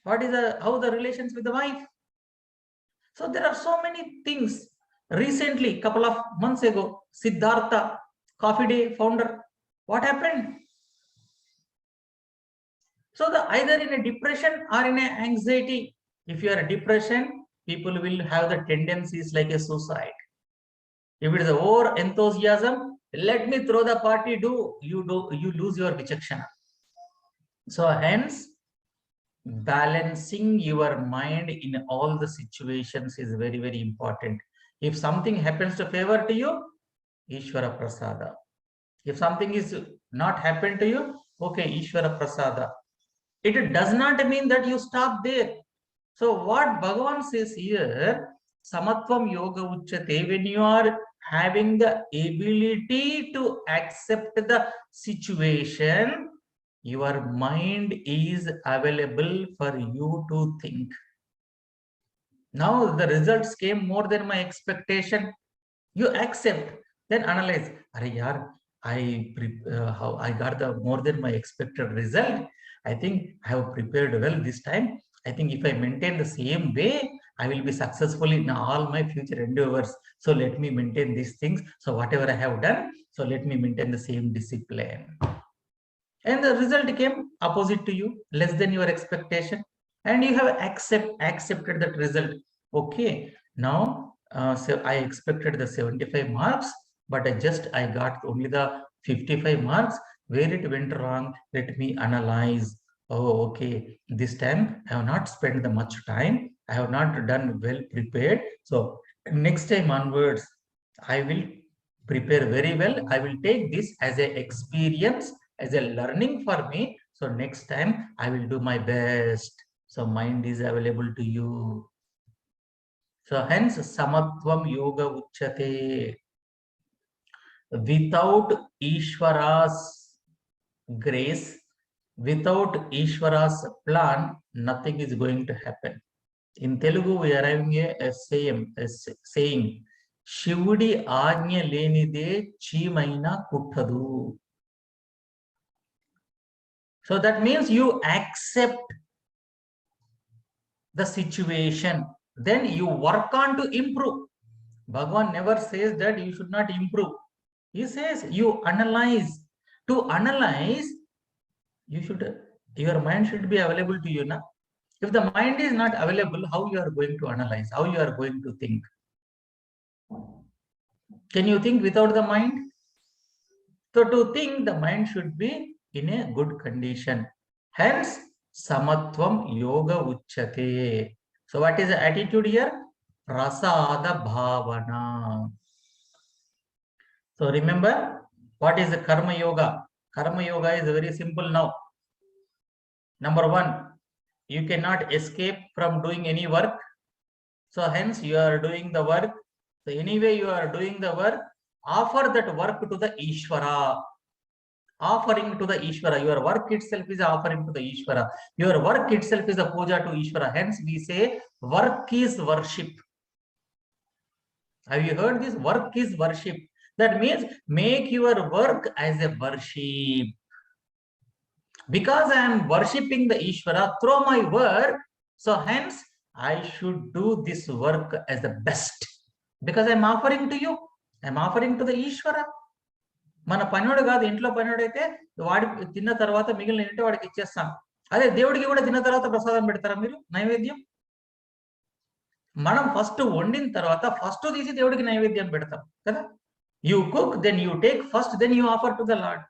What is how the relations with the wife? So there are so many things. Recently, couple of months ago, Siddhartha, Coffee Day founder, what happened? So the either in a depression or in an anxiety. If you are a depression, people will have the tendencies like a suicide. If it is a over enthusiasm, let me throw the party, you lose your vichakshana. So hence, balancing your mind in all the situations is very, very important. If something happens to favor to you, Ishvara Prasada. If something is not happened to you, okay, Ishvara Prasada. It does not mean that you stop there. So what Bhagavan says here, Samatvam Yoga Uchyate, when you are having the ability to accept the situation, your mind is available for you to think. Now the results came more than my expectation. You accept, then analyze. I got the more than my expected result. I think I have prepared well this time. I think if I maintain the same way, I will be successful in all my future endeavors. So let me maintain these things. So whatever I have done, so let me maintain the same discipline. And the result came opposite to you, less than your expectation, and you have accepted that result. Okay, now so I expected the 75 marks, but I got only the 55 marks. Where it went wrong, let me analyze. Oh, okay, this time I have not spent the much time. I have not done well prepared. So next time onwards, I will prepare very well. I will take this as an experience, as a learning for me. So next time I will do my best. So mind is available to you. So hence Samatvam Yoga Uchyate. Without Ishvara's grace, without Ishvara's plan, nothing is going to happen. In Telugu, we are having a saying, Shivudi Ajna lenide chimaina kuttadu. So that means you accept the situation, then you work on to improve. Bhagavan never says that you should not improve. He says you analyze. To analyze, your mind should be available to you now. If the mind is not available, how you are going to analyze? How you are going to think? Can you think without the mind? So to think, the mind should be in a good condition. Hence, Samatvam Yoga Uchyate. So what is the attitude here? Prasada Bhavana. So remember, what is the Karma Yoga? Karma Yoga is very simple now. Number one, you cannot escape from doing any work. So hence you are doing the work. So anyway you are doing the work, offer that work to the Ishvara. offering to the Ishvara. Your work itself is offering to the Ishvara. Your work itself is a puja to Ishvara. Hence we say work is worship. Have you heard this? Work is worship. That means make your work as a worship. Because I am worshipping the Ishvara through my work, so hence I should do this work as the best. Because I am offering to you. I am offering to the Ishvara. మన పనివాడు కాదు, ఇంట్లో పనివాడు అయితే వాడి తిన్న తర్వాత మిగిలిన ఏంటంటే వాడికి ఇచ్చేస్తాం. అదే దేవుడికి కూడా తిన్న తర్వాత ప్రసాదం పెడతారా మీరు? నైవేద్యం మనం ఫస్ట్ వండిన తర్వాత ఫస్ట్ తీసి దేవుడికి నైవేద్యం పెడతాం కదా. You cook, then you take first, then you offer to the lord.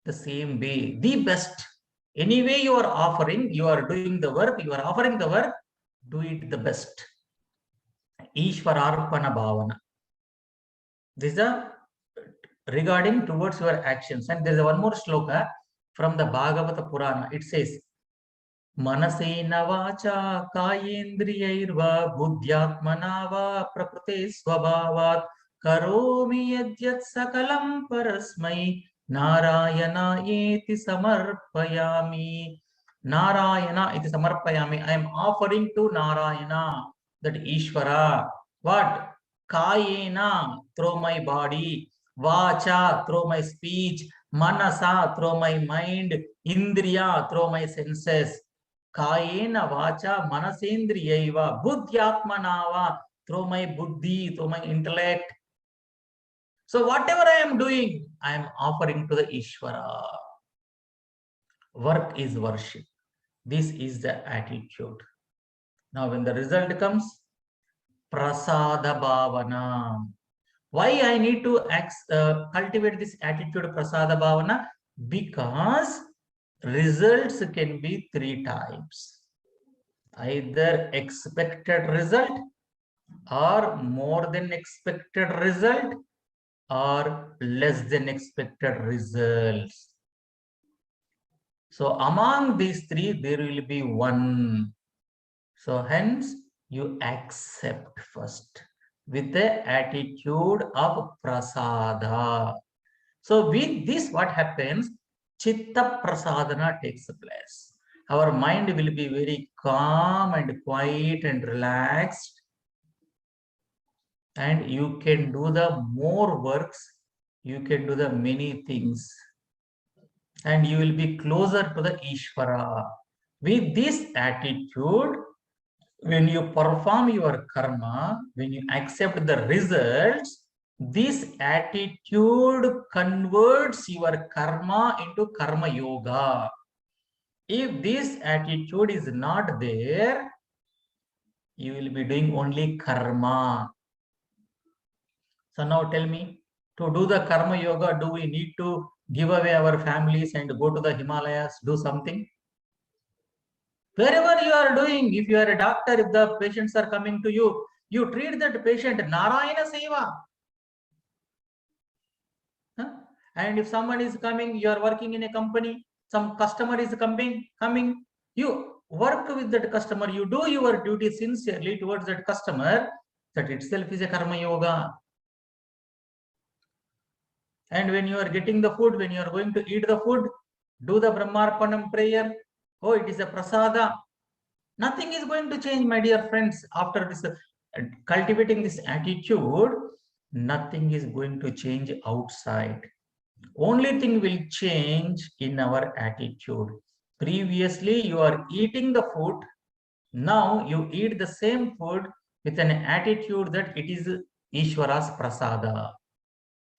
The same way, the best. Anyway you are offering, you are doing the work, you are offering the work, do it the best. Ishvararpana bhavana. These are regarding towards your actions. And there is one more shloka from the Bhagavata Purana. It says, Manasena vacha kayendriyairva buddhyatmana va prakrute swabhavat karomi yadyat sakalam parasmai Narayana iti samarpayami. Narayana iti samarpayami. I am offering to Narayana, that Ishvara. What? Kayena, through my body. Vacha, through my speech. Manasa, through my mind. Indriya, through my senses. Kayena, vacha, manasendriyaiva. Buddhyatmanava, through my buddhi, through my intellect. So whatever I am doing, I am offering to the Ishvara. Work is worship. This is the attitude. Now when the result comes, prasada bhavana. Why I need to cultivate this attitude, prasada bhavana? Because results can be 3 types. Either expected result, or more than expected result, or less than expected results. So among these 3, there will be one. So hence you accept first with the attitude of prasada. So with this, what happens? Chitta prasadana takes place. Our mind will be very calm and quiet and relaxed. And you can do the more works, you can do the many things, and you will be closer to the Ishvara. With this attitude, when you perform your karma, when you accept the results, this attitude converts your karma into karma yoga. If this attitude is not there, you will be doing only karma. So now tell me, to do the karma yoga, do we need to give away our families and go to the Himalayas, do something? Wherever you are doing, if you are a doctor, if the patients are coming to you, you treat that patient Narayana Seva. Huh? And if someone is coming, you are working in a company, some customer is coming, you work with that customer, you do your duty sincerely towards that customer, that itself is a karma yoga. And when you are getting the food, when you are going to eat the food, do the Brahmarpanam prayer. Oh, it is a prasada. Nothing is going to change, my dear friends. After this, cultivating this attitude, nothing is going to change outside. Only thing will change in our attitude. Previously, you are eating the food. Now you eat the same food with an attitude that it is Ishvara's prasada.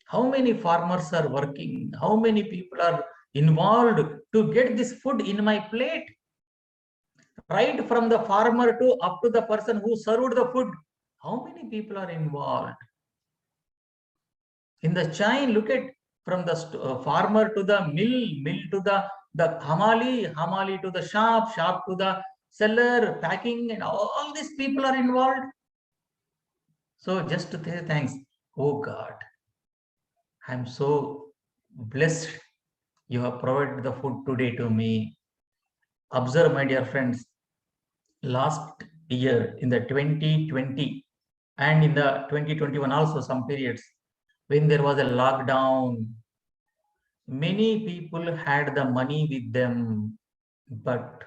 How many farmers are working? How many people are involved to get this food in my plate? Right from the farmer to up to the person who served the food. How many people are involved? In the chain, look at from the farmer to the mill to the hamali to the shop to the seller, packing, and all these people are involved. So just to say thanks, oh God, I'm so blessed. You have provided the food today to me. Observe, my dear friends, last year in the 2020 and in the 2021 also some periods, when there was a lockdown, many people had the money with them, but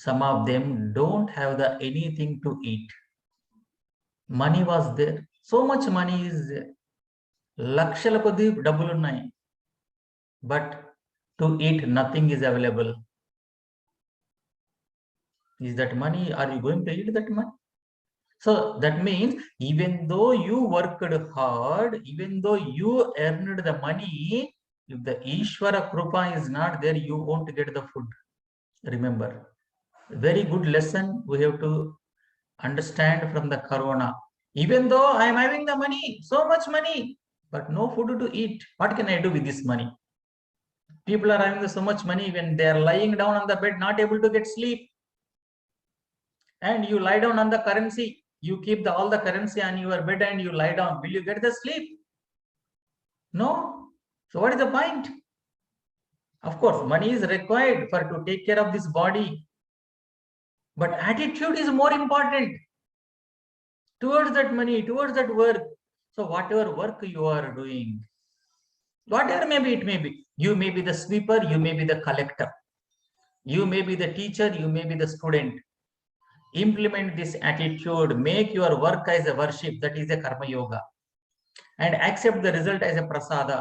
some of them don't have the anything to eat. Money was there. So much money is there. లక్షల కొద్ది డబ్బులు ఉన్నాయి, but to eat nothing is available. Is that money? Are you going to eat that money? So that means even though you worked hard, even though you earned the money, if the Ishvara Krupa is not there, you won't get the food. Remember, very good lesson we have to understand from the Corona. Even though I am having the money, so much money, but no food to eat, what can I do with this money? People are having so much money, when they are lying down on the bed, not able to get sleep, and you lie down on the currency, you keep all the currency on your bed and you lie down, will you get the sleep? No. So what is the point? Of course, money is required for to take care of this body, but attitude is more important towards that money, towards that work. So whatever work you are doing, whatever maybe it may be, you may be the sweeper, you may be the collector, you may be the teacher, you may be the student. Implement this attitude, make your work as a worship, that is a karma yoga, and accept the result as a prasada.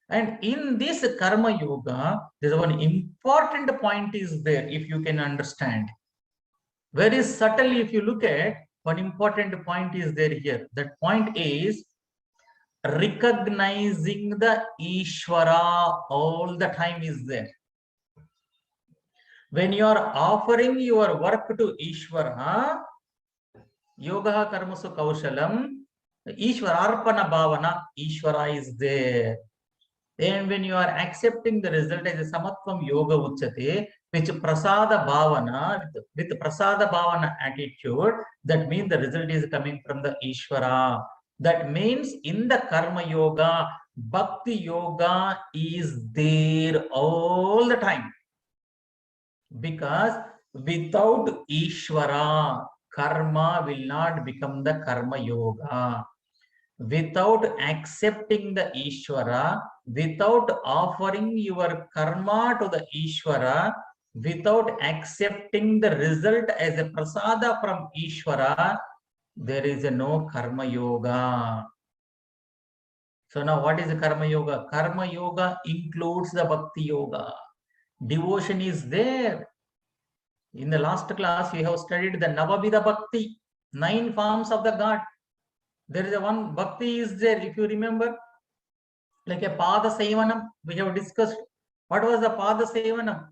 And in this karma yoga, there's one important point is there, if you can understand. Very subtly, if you look at, one important point is there here. That point is recognizing the Ishvara all the time is there. When you are offering your work to Ishvara, yoga karmasu kaushalam, Ishvara arpana bhavana, Ishvara is there. And when you are accepting the result as a samatvam yoga uchate, which prasada bhavana, with prasada bhavana attitude, that means the result is coming from the Ishvara. That means in the karma yoga, bhakti yoga is there all the time. Because without Ishvara, karma will not become the karma yoga. Without accepting the Ishvara, without offering your karma to the Ishvara, without accepting the result as a prasada from Ishvara, there is no karma yoga. So now what is the karma yoga? Karma yoga includes the bhakti yoga. Devotion is there. In the last class, we have studied the Navavida Bhakti, 9 forms of the God. There is a one bhakti is there, if you remember, like a Pada Sevanam, we have discussed. What was the Pada Sevanam?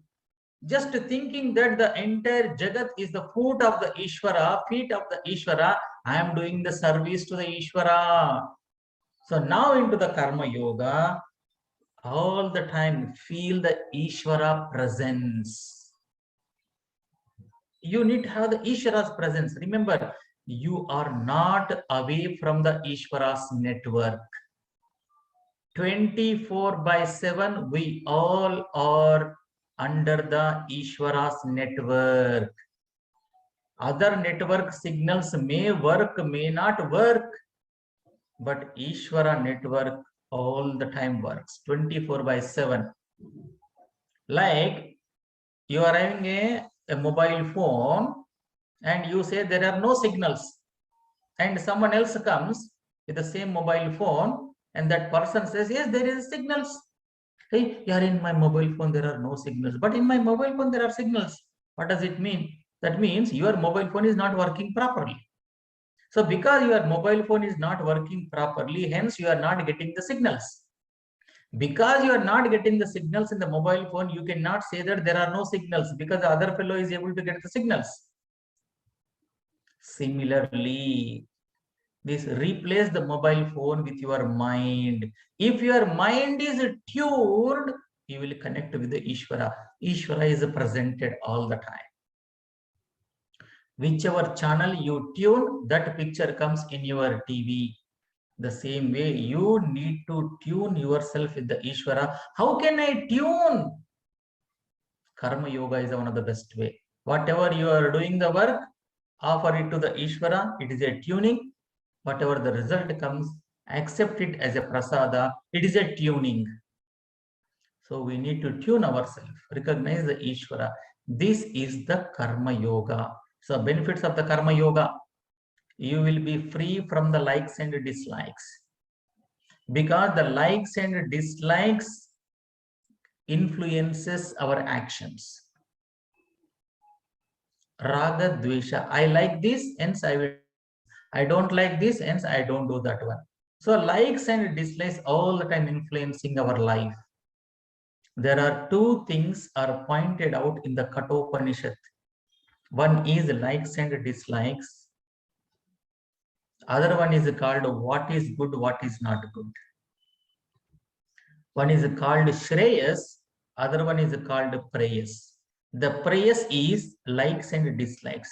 Just thinking that the entire Jagat is the foot of the Ishvara, feet of the Ishvara, I am doing the service to the Ishvara. So now into the Karma Yoga, all the time feel the Ishvara presence. You need to have the Ishvara's presence. Remember, you are not away from the Ishvara's network. 24/7, we all are under the Ishvara's network. Other network signals may work, may not work, but Ishvara network all the time works, 24/7. Like you are having a mobile phone and you say there are no signals, and someone else comes with the same mobile phone and that person says, yes, there is signals. Hey, you are in my mobile phone, there are no signals, but in my mobile phone there are signals. What does it mean? That means your mobile phone is not working properly. So because your mobile phone is not working properly, hence you are not getting the signals. Because you are not getting the signals in the mobile phone, you cannot say that there are no signals, because the other fellow is able to get the signals. Similarly, this replace the mobile phone with your mind. If your mind is tuned, you will connect with the Ishvara. Ishvara is presented all the time. Whichever channel you tune, that picture comes in your TV. The same way, you need to tune yourself with the Ishvara. How can I tune? Karma Yoga is one of the best way. Whatever you are doing the work, offer it to the Ishvara. It is a tuning. Whatever the result comes, Accept it as a prasada. It is a tuning. So we need to tune ourselves, recognize the Ishvara. This is the Karma Yoga. So benefits of the Karma Yoga. You will be free from the likes and dislikes. Because the likes and dislikes influences our actions. Raga Dvesha. I like this, hence I will. I don't like this, hence I don't do that one. So likes and dislikes all the time influencing our life. There are two things are pointed out in the Kathopanishad. One is likes and dislikes. Other one is called what is good, what is not good. One is called Shreyas, other one is called Prayas. The Prayas is likes and dislikes.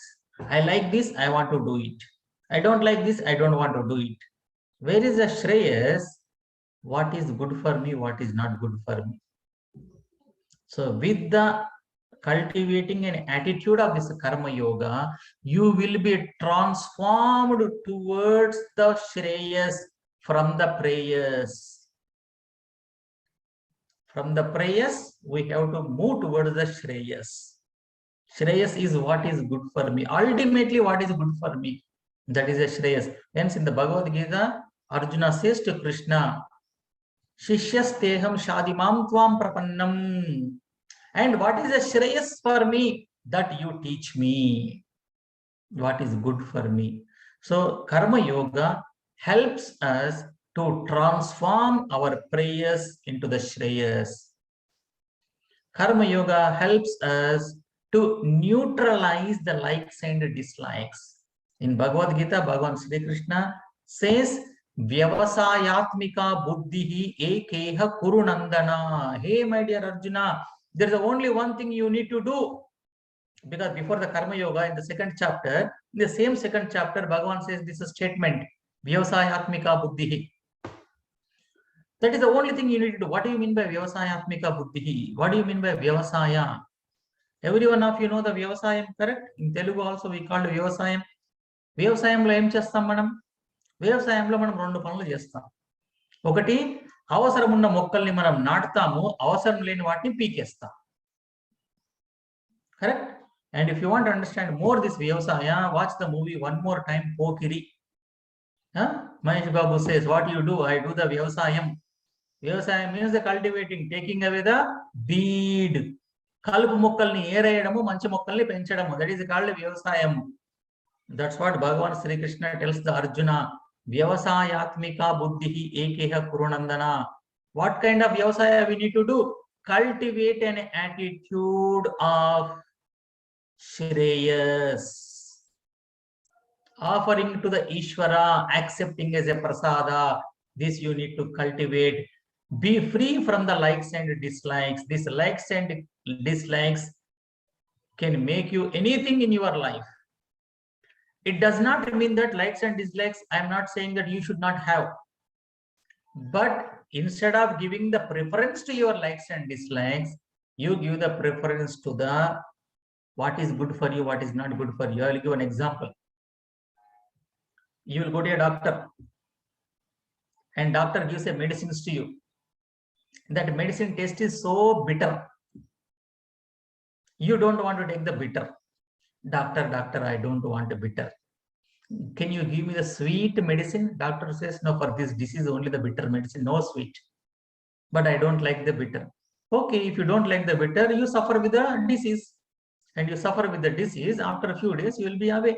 I like this, I want to do it. I don't like this, I don't want to do it. Where is the Shreyas? What is good for me, what is not good for me. So with the cultivating an attitude of this Karma Yoga, you will be transformed towards the Shreyas from the prayers. From the prayers, we have to move towards the Shreyas. Shreyas is what is good for me. Ultimately, what is good for me? That is a Shreyas. Hence, in the Bhagavad Gita, Arjuna says to Krishna, Shishyasteham shadimam tvam prapannam. And what is a Shreyas for me? That you teach me what is good for me. So Karma Yoga helps us to transform our prayers into the Shreyas. Karma Yoga helps us to neutralize the likes and dislikes. In Bhagavad Gita, Bhagavan Sri Krishna says, Vyavasayatmika buddhihi ekeha kurunandana. Hey, my dear Arjuna, there is only one thing you need to do. Because before the Karma Yoga, in the second chapter, in the same second chapter, Bhagavan says this is a statement, Vyavasayatmika buddhihi. That is the only thing you need to do. What do you mean by Vyavasayatmika buddhihi? What do you mean by Vyavasaya? Every one of you know the Vyavasayam, correct? In Telugu also we call it Vyavasayam. వ్యవసాయంలో ఏం చేస్తాం మనం? వ్యవసాయంలో మనం రెండు పనులు చేస్తాం. ఒకటి, అవసరం ఉన్న మొక్కల్ని మనం నాటుతాము, అవసరం లేని వాటిని పీకేస్తాం. Correct? And if you want to understand more this Vyavasaya, watch the movie one more time, Pokiri. Mahesh Babu says, what do you do? I do the Vyavasayam. Vyavasayam means the cultivating, taking away the weed. కలుపు మొక్కల్ని ఏరేయడము, మంచి మొక్కల్ని పెంచడము. That is called Vyavasayam. That's what Bhagavan Sri Krishna tells the Arjuna. Vyavasayatmika buddhihi ekeha kurunandana. What kind of Vyavasaya we need to do? Cultivate an attitude of Shreyas. Offering to the Ishvara, accepting as a prasada. This you need to cultivate. Be free from the likes and dislikes. These likes and dislikes can make you anything in your life. It does not mean that likes and dislikes, I am not saying that you should not have. But instead of giving the preference to your likes and dislikes, you give the preference to the what is good for you, what is not good for you. I will give an example. You will go to a doctor and doctor gives a medicines to you. That medicine taste is so bitter. You don't want to take the bitter. Doctor, I don't want a bitter. Can you give me the sweet medicine? Doctor says, no, for this disease only the bitter medicine, no sweet. But I don't like the bitter. Okay, if you don't like the bitter, you suffer with the disease. And you suffer with the disease, after a few days, you will be away.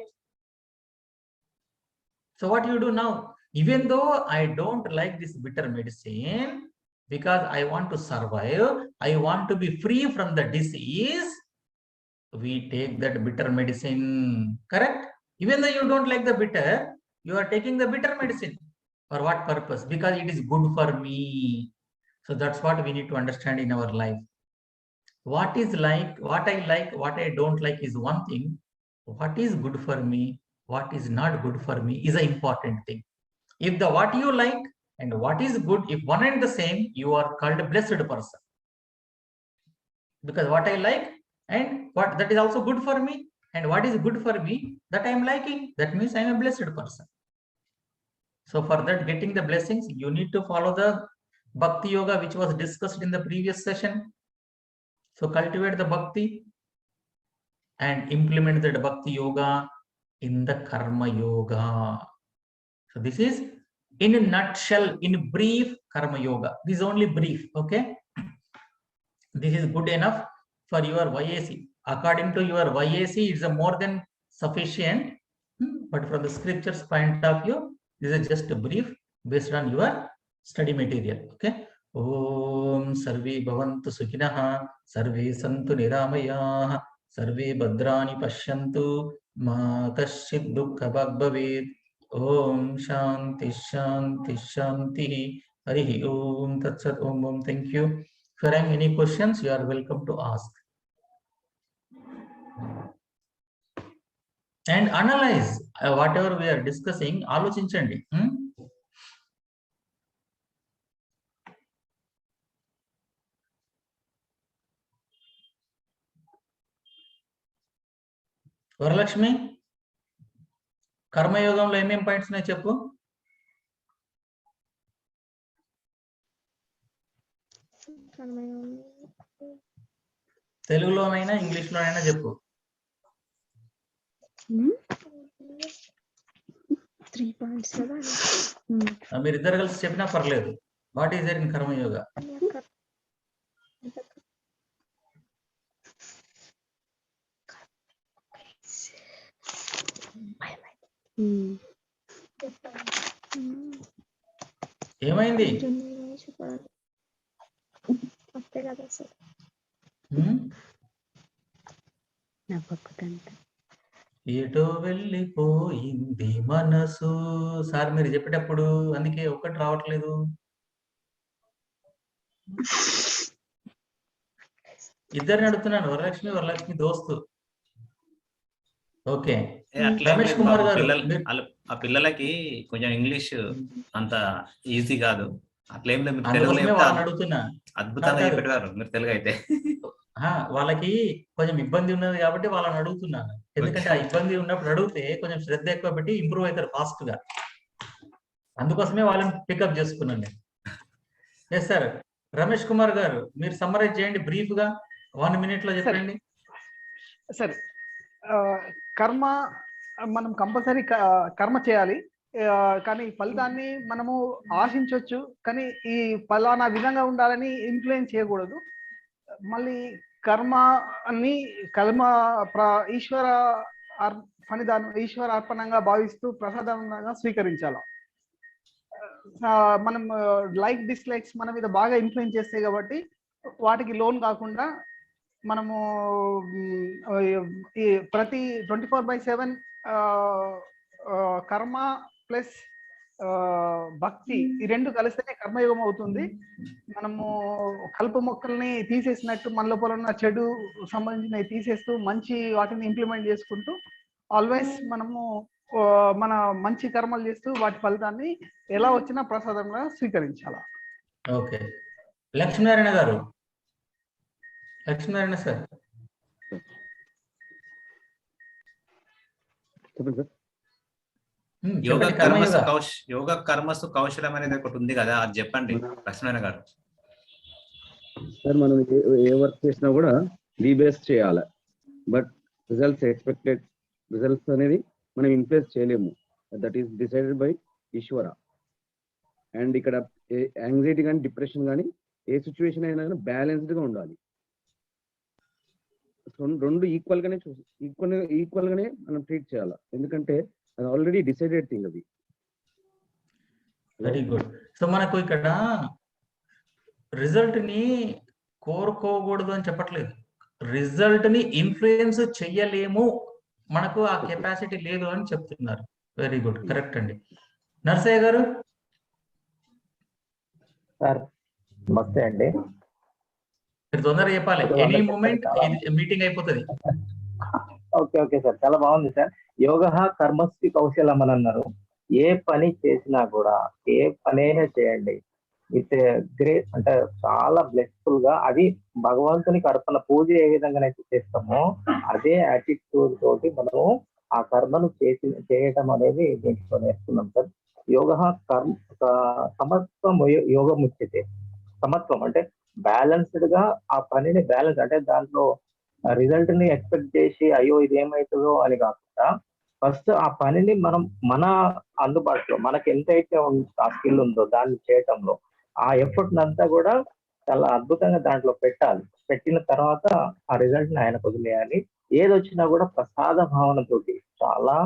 So what you do now? Even though I don't like this bitter medicine, because I want to survive, I want to be free from the disease, we take that bitter medicine, correct? Even though you don't like the bitter, you are taking the bitter medicine. For what purpose? Because it is good for me. So that's what we need to understand in our life. What is like, what I don't like is one thing. What is good for me, what is not good for me is an important thing. If the what you like and what is good, if one and the same, you are called a blessed person. Because what I like and what that is also good for me, and what is good for me that I am liking, that means I am a blessed person. So for that, getting the blessings, you need to follow the bhakti yoga which was discussed in the previous session. So cultivate the bhakti and implement the bhakti yoga in the karma yoga. So this is in a nutshell, in brief, karma yoga. This is only brief, okay? This is good enough for your YAC. According to your YAC, it's a more than sufficient. But from the scriptures point of view, this is just a brief based on your study material. Okay. Om sarve bhavantu sukhinah, sarve santu niramayah, sarve bhadrani pashyantu, ma kaschid dukkha bhavet. Om shanti shanti shanti. Harihi om tat sat om om. Thank you. If you have any questions, you are welcome to ask. And analyze whatever we are discussing. ఆలోచించండి. వరలక్ష్మి, కర్మయోగంలో ఏమేం points ఉన్నాయి చెప్పు. తెలుగులోనైనా ఇంగ్లీష్లోనైనా చెప్పు. మీరిద్దరు కలిసి చెప్పినా పర్లేదు. What is there in Karmayoga? ఏమైంది? ఏటో వెళ్ళిపోయింది మనసు. సార్ మీరు చెప్పేటప్పుడు అందుకే ఒక్కటి రావట్లేదు. ఇద్దరిని అడుగుతున్నాను, వరలక్ష్మి దోస్తు. ఓకే, రమేష్ కుమార్ గారు, ఆ పిల్లలకి కొంచెం ఇంగ్లీష్ అంత ఈజీ కాదు. అట్లేం లేదు, అడుగుతున్నా. అద్భుతంగా చెప్పేవారు మీరు తెలుగు అయితే. వాళ్ళకి కొంచెం ఇబ్బంది ఉన్నది కాబట్టి వాళ్ళని అడుగుతున్నాను. ఎందుకంటే ఆ ఇబ్బంది ఉన్నప్పుడు అడిగితే కొంచెం శ్రద్ధ ఎక్కువ పెట్టి ఇంప్రూవ్ అవుతారు ఫాస్ట్ గా. అందుకోసమే వాళ్ళని పికప్ చేసుకున్నాను నేను. ఎస్ సార్, రమేష్ కుమార్ గారు మీరు సమ్మరైజ్ చేయండి బ్రీఫ్ గా, 1 minute లో చెప్పండి. సరే, కర్మ మనం కంపల్సరీ కర్మ చేయాలి, కానీ ఫలితాన్ని మనము ఆశించవచ్చు, కానీ ఈ ఫలానా విధంగా ఉండాలని ఇన్ఫ్లుయెన్స్ చేయకూడదు. మళ్ళీ కర్మని ఈశ్వర ఫలిదానం ఈశ్వర అర్పణంగా భావిస్తూ ప్రసాదంగా స్వీకరించాలి. మనం లైక్ డిస్లైక్స్ మన మీద బాగా ఇన్ఫ్లుయెన్స్ చేస్తాయి కాబట్టి వాటికి లోన్ కాకుండా మనము ఈ ప్రతి 24/7 కర్మ ప్లస్ భక్తి ఈ రెండు కలిస్తేనే కర్మయోగం అవుతుంది. మనము కలుపు మొక్కల్ని తీసేసినట్టు మన లోపల ఉన్న చెడు సంబంధించినవి తీసేస్తూ మంచి వాటిని ఇంప్లిమెంట్ చేసుకుంటూ ఆల్వేస్ మనము మన మంచి కర్మలు చేస్తూ వాటి ఫలితాన్ని ఎలా వచ్చినా ప్రసాదంగా స్వీకరించాల. ఓకే, లక్ష్మీనారాయణ గారు. లక్ష్మీనారాయణ సార్. యోగ కర్మసు కౌశలం అనేది ఒకటి ఉంది కదా, అది చెప్పండి లక్ష్మీనారాయణ గారు. సార్ మనం ఏ వర్క్ చేసినా కూడా ది బెస్ట్ చేయాలి, బట్ రిజల్ట్స్ ఎక్స్పెక్టెడ్ రిజల్ట్స్ అనేది మనం ఇన్ఫ్లుయెన్స్ చేయలేము. That is decided by Ishwara. And ఇక్కడ యాంగ్జైటీ కానీ డిప్రెషన్ కానీ ఏ సిచ్యువేషన్ అయినా కానీ బ్యాలెన్స్డ్ గా ఉండాలి. రెండు ఈక్వల్ గానే మనం ట్రీట్ చేయాలి, ఎందుకంటే అది ఆల్రెడీ డిసైడెడ్ థింగ్. అది వెరీ గుడ్. సో మనకు ఇక్కడ రిజల్ట్ ని కోరుకోకూడదు అని చెప్పట్లేదు, రిజల్ట్ ని ఇన్ఫ్లుయెన్స్ చెయ్యలేము, మనకు ఆ కెపాసిటీ లేదు అని చెప్తున్నారు. వెరీ గుడ్, కరెక్ట్ అండి. నర్సయ్య గారు. సార్ నమస్తే అండి. మీరు తొందరగా చెప్పాలి, ఎనీ మూమెంట్ మీటింగ్ అయిపోతుంది. ఓకే సార్, చాలా బాగుంది సార్. యోగ కర్మస్వి కౌశలం అని అన్నారు. ఏ పని చేసినా కూడా, ఏ పనైనా చేయండి విత్ గ్రేట్, అంటే చాలా బ్లెస్ఫుల్ గా, అది భగవంతునికి అర్పణ. పూజ ఏ విధంగానైతే చేస్తామో అదే యాటిట్యూడ్ తోటి మనము ఆ కర్మను చేయటం అనేది దీంట్లో నేర్చుకున్నాం సార్. యోగ కర్మ సమత్వం యోగం ఉచ్యతే. సమత్వం అంటే బ్యాలెన్స్డ్ గా ఆ పనిని బ్యాలెన్స్, అంటే దాంట్లో రిజల్ట్ ని ఎక్స్పెక్ట్ చేసి అయ్యో ఇది ఏమవుతుందో అని కాకుండా ఫస్ట్ ఆ పనిని మనం మన అందుబాటులో మనకి ఎంతైతే ఆ స్కిల్ ఉందో దాన్ని చేయటంలో ఆ ఎఫర్ట్ అంతా కూడా చాలా అద్భుతంగా దాంట్లో పెట్టాలి. పెట్టిన తర్వాత ఆ రిజల్ట్ ని ఆయన వదిలేయాలి. ఏది వచ్చినా కూడా ప్రసాద భావనతోటి చాలా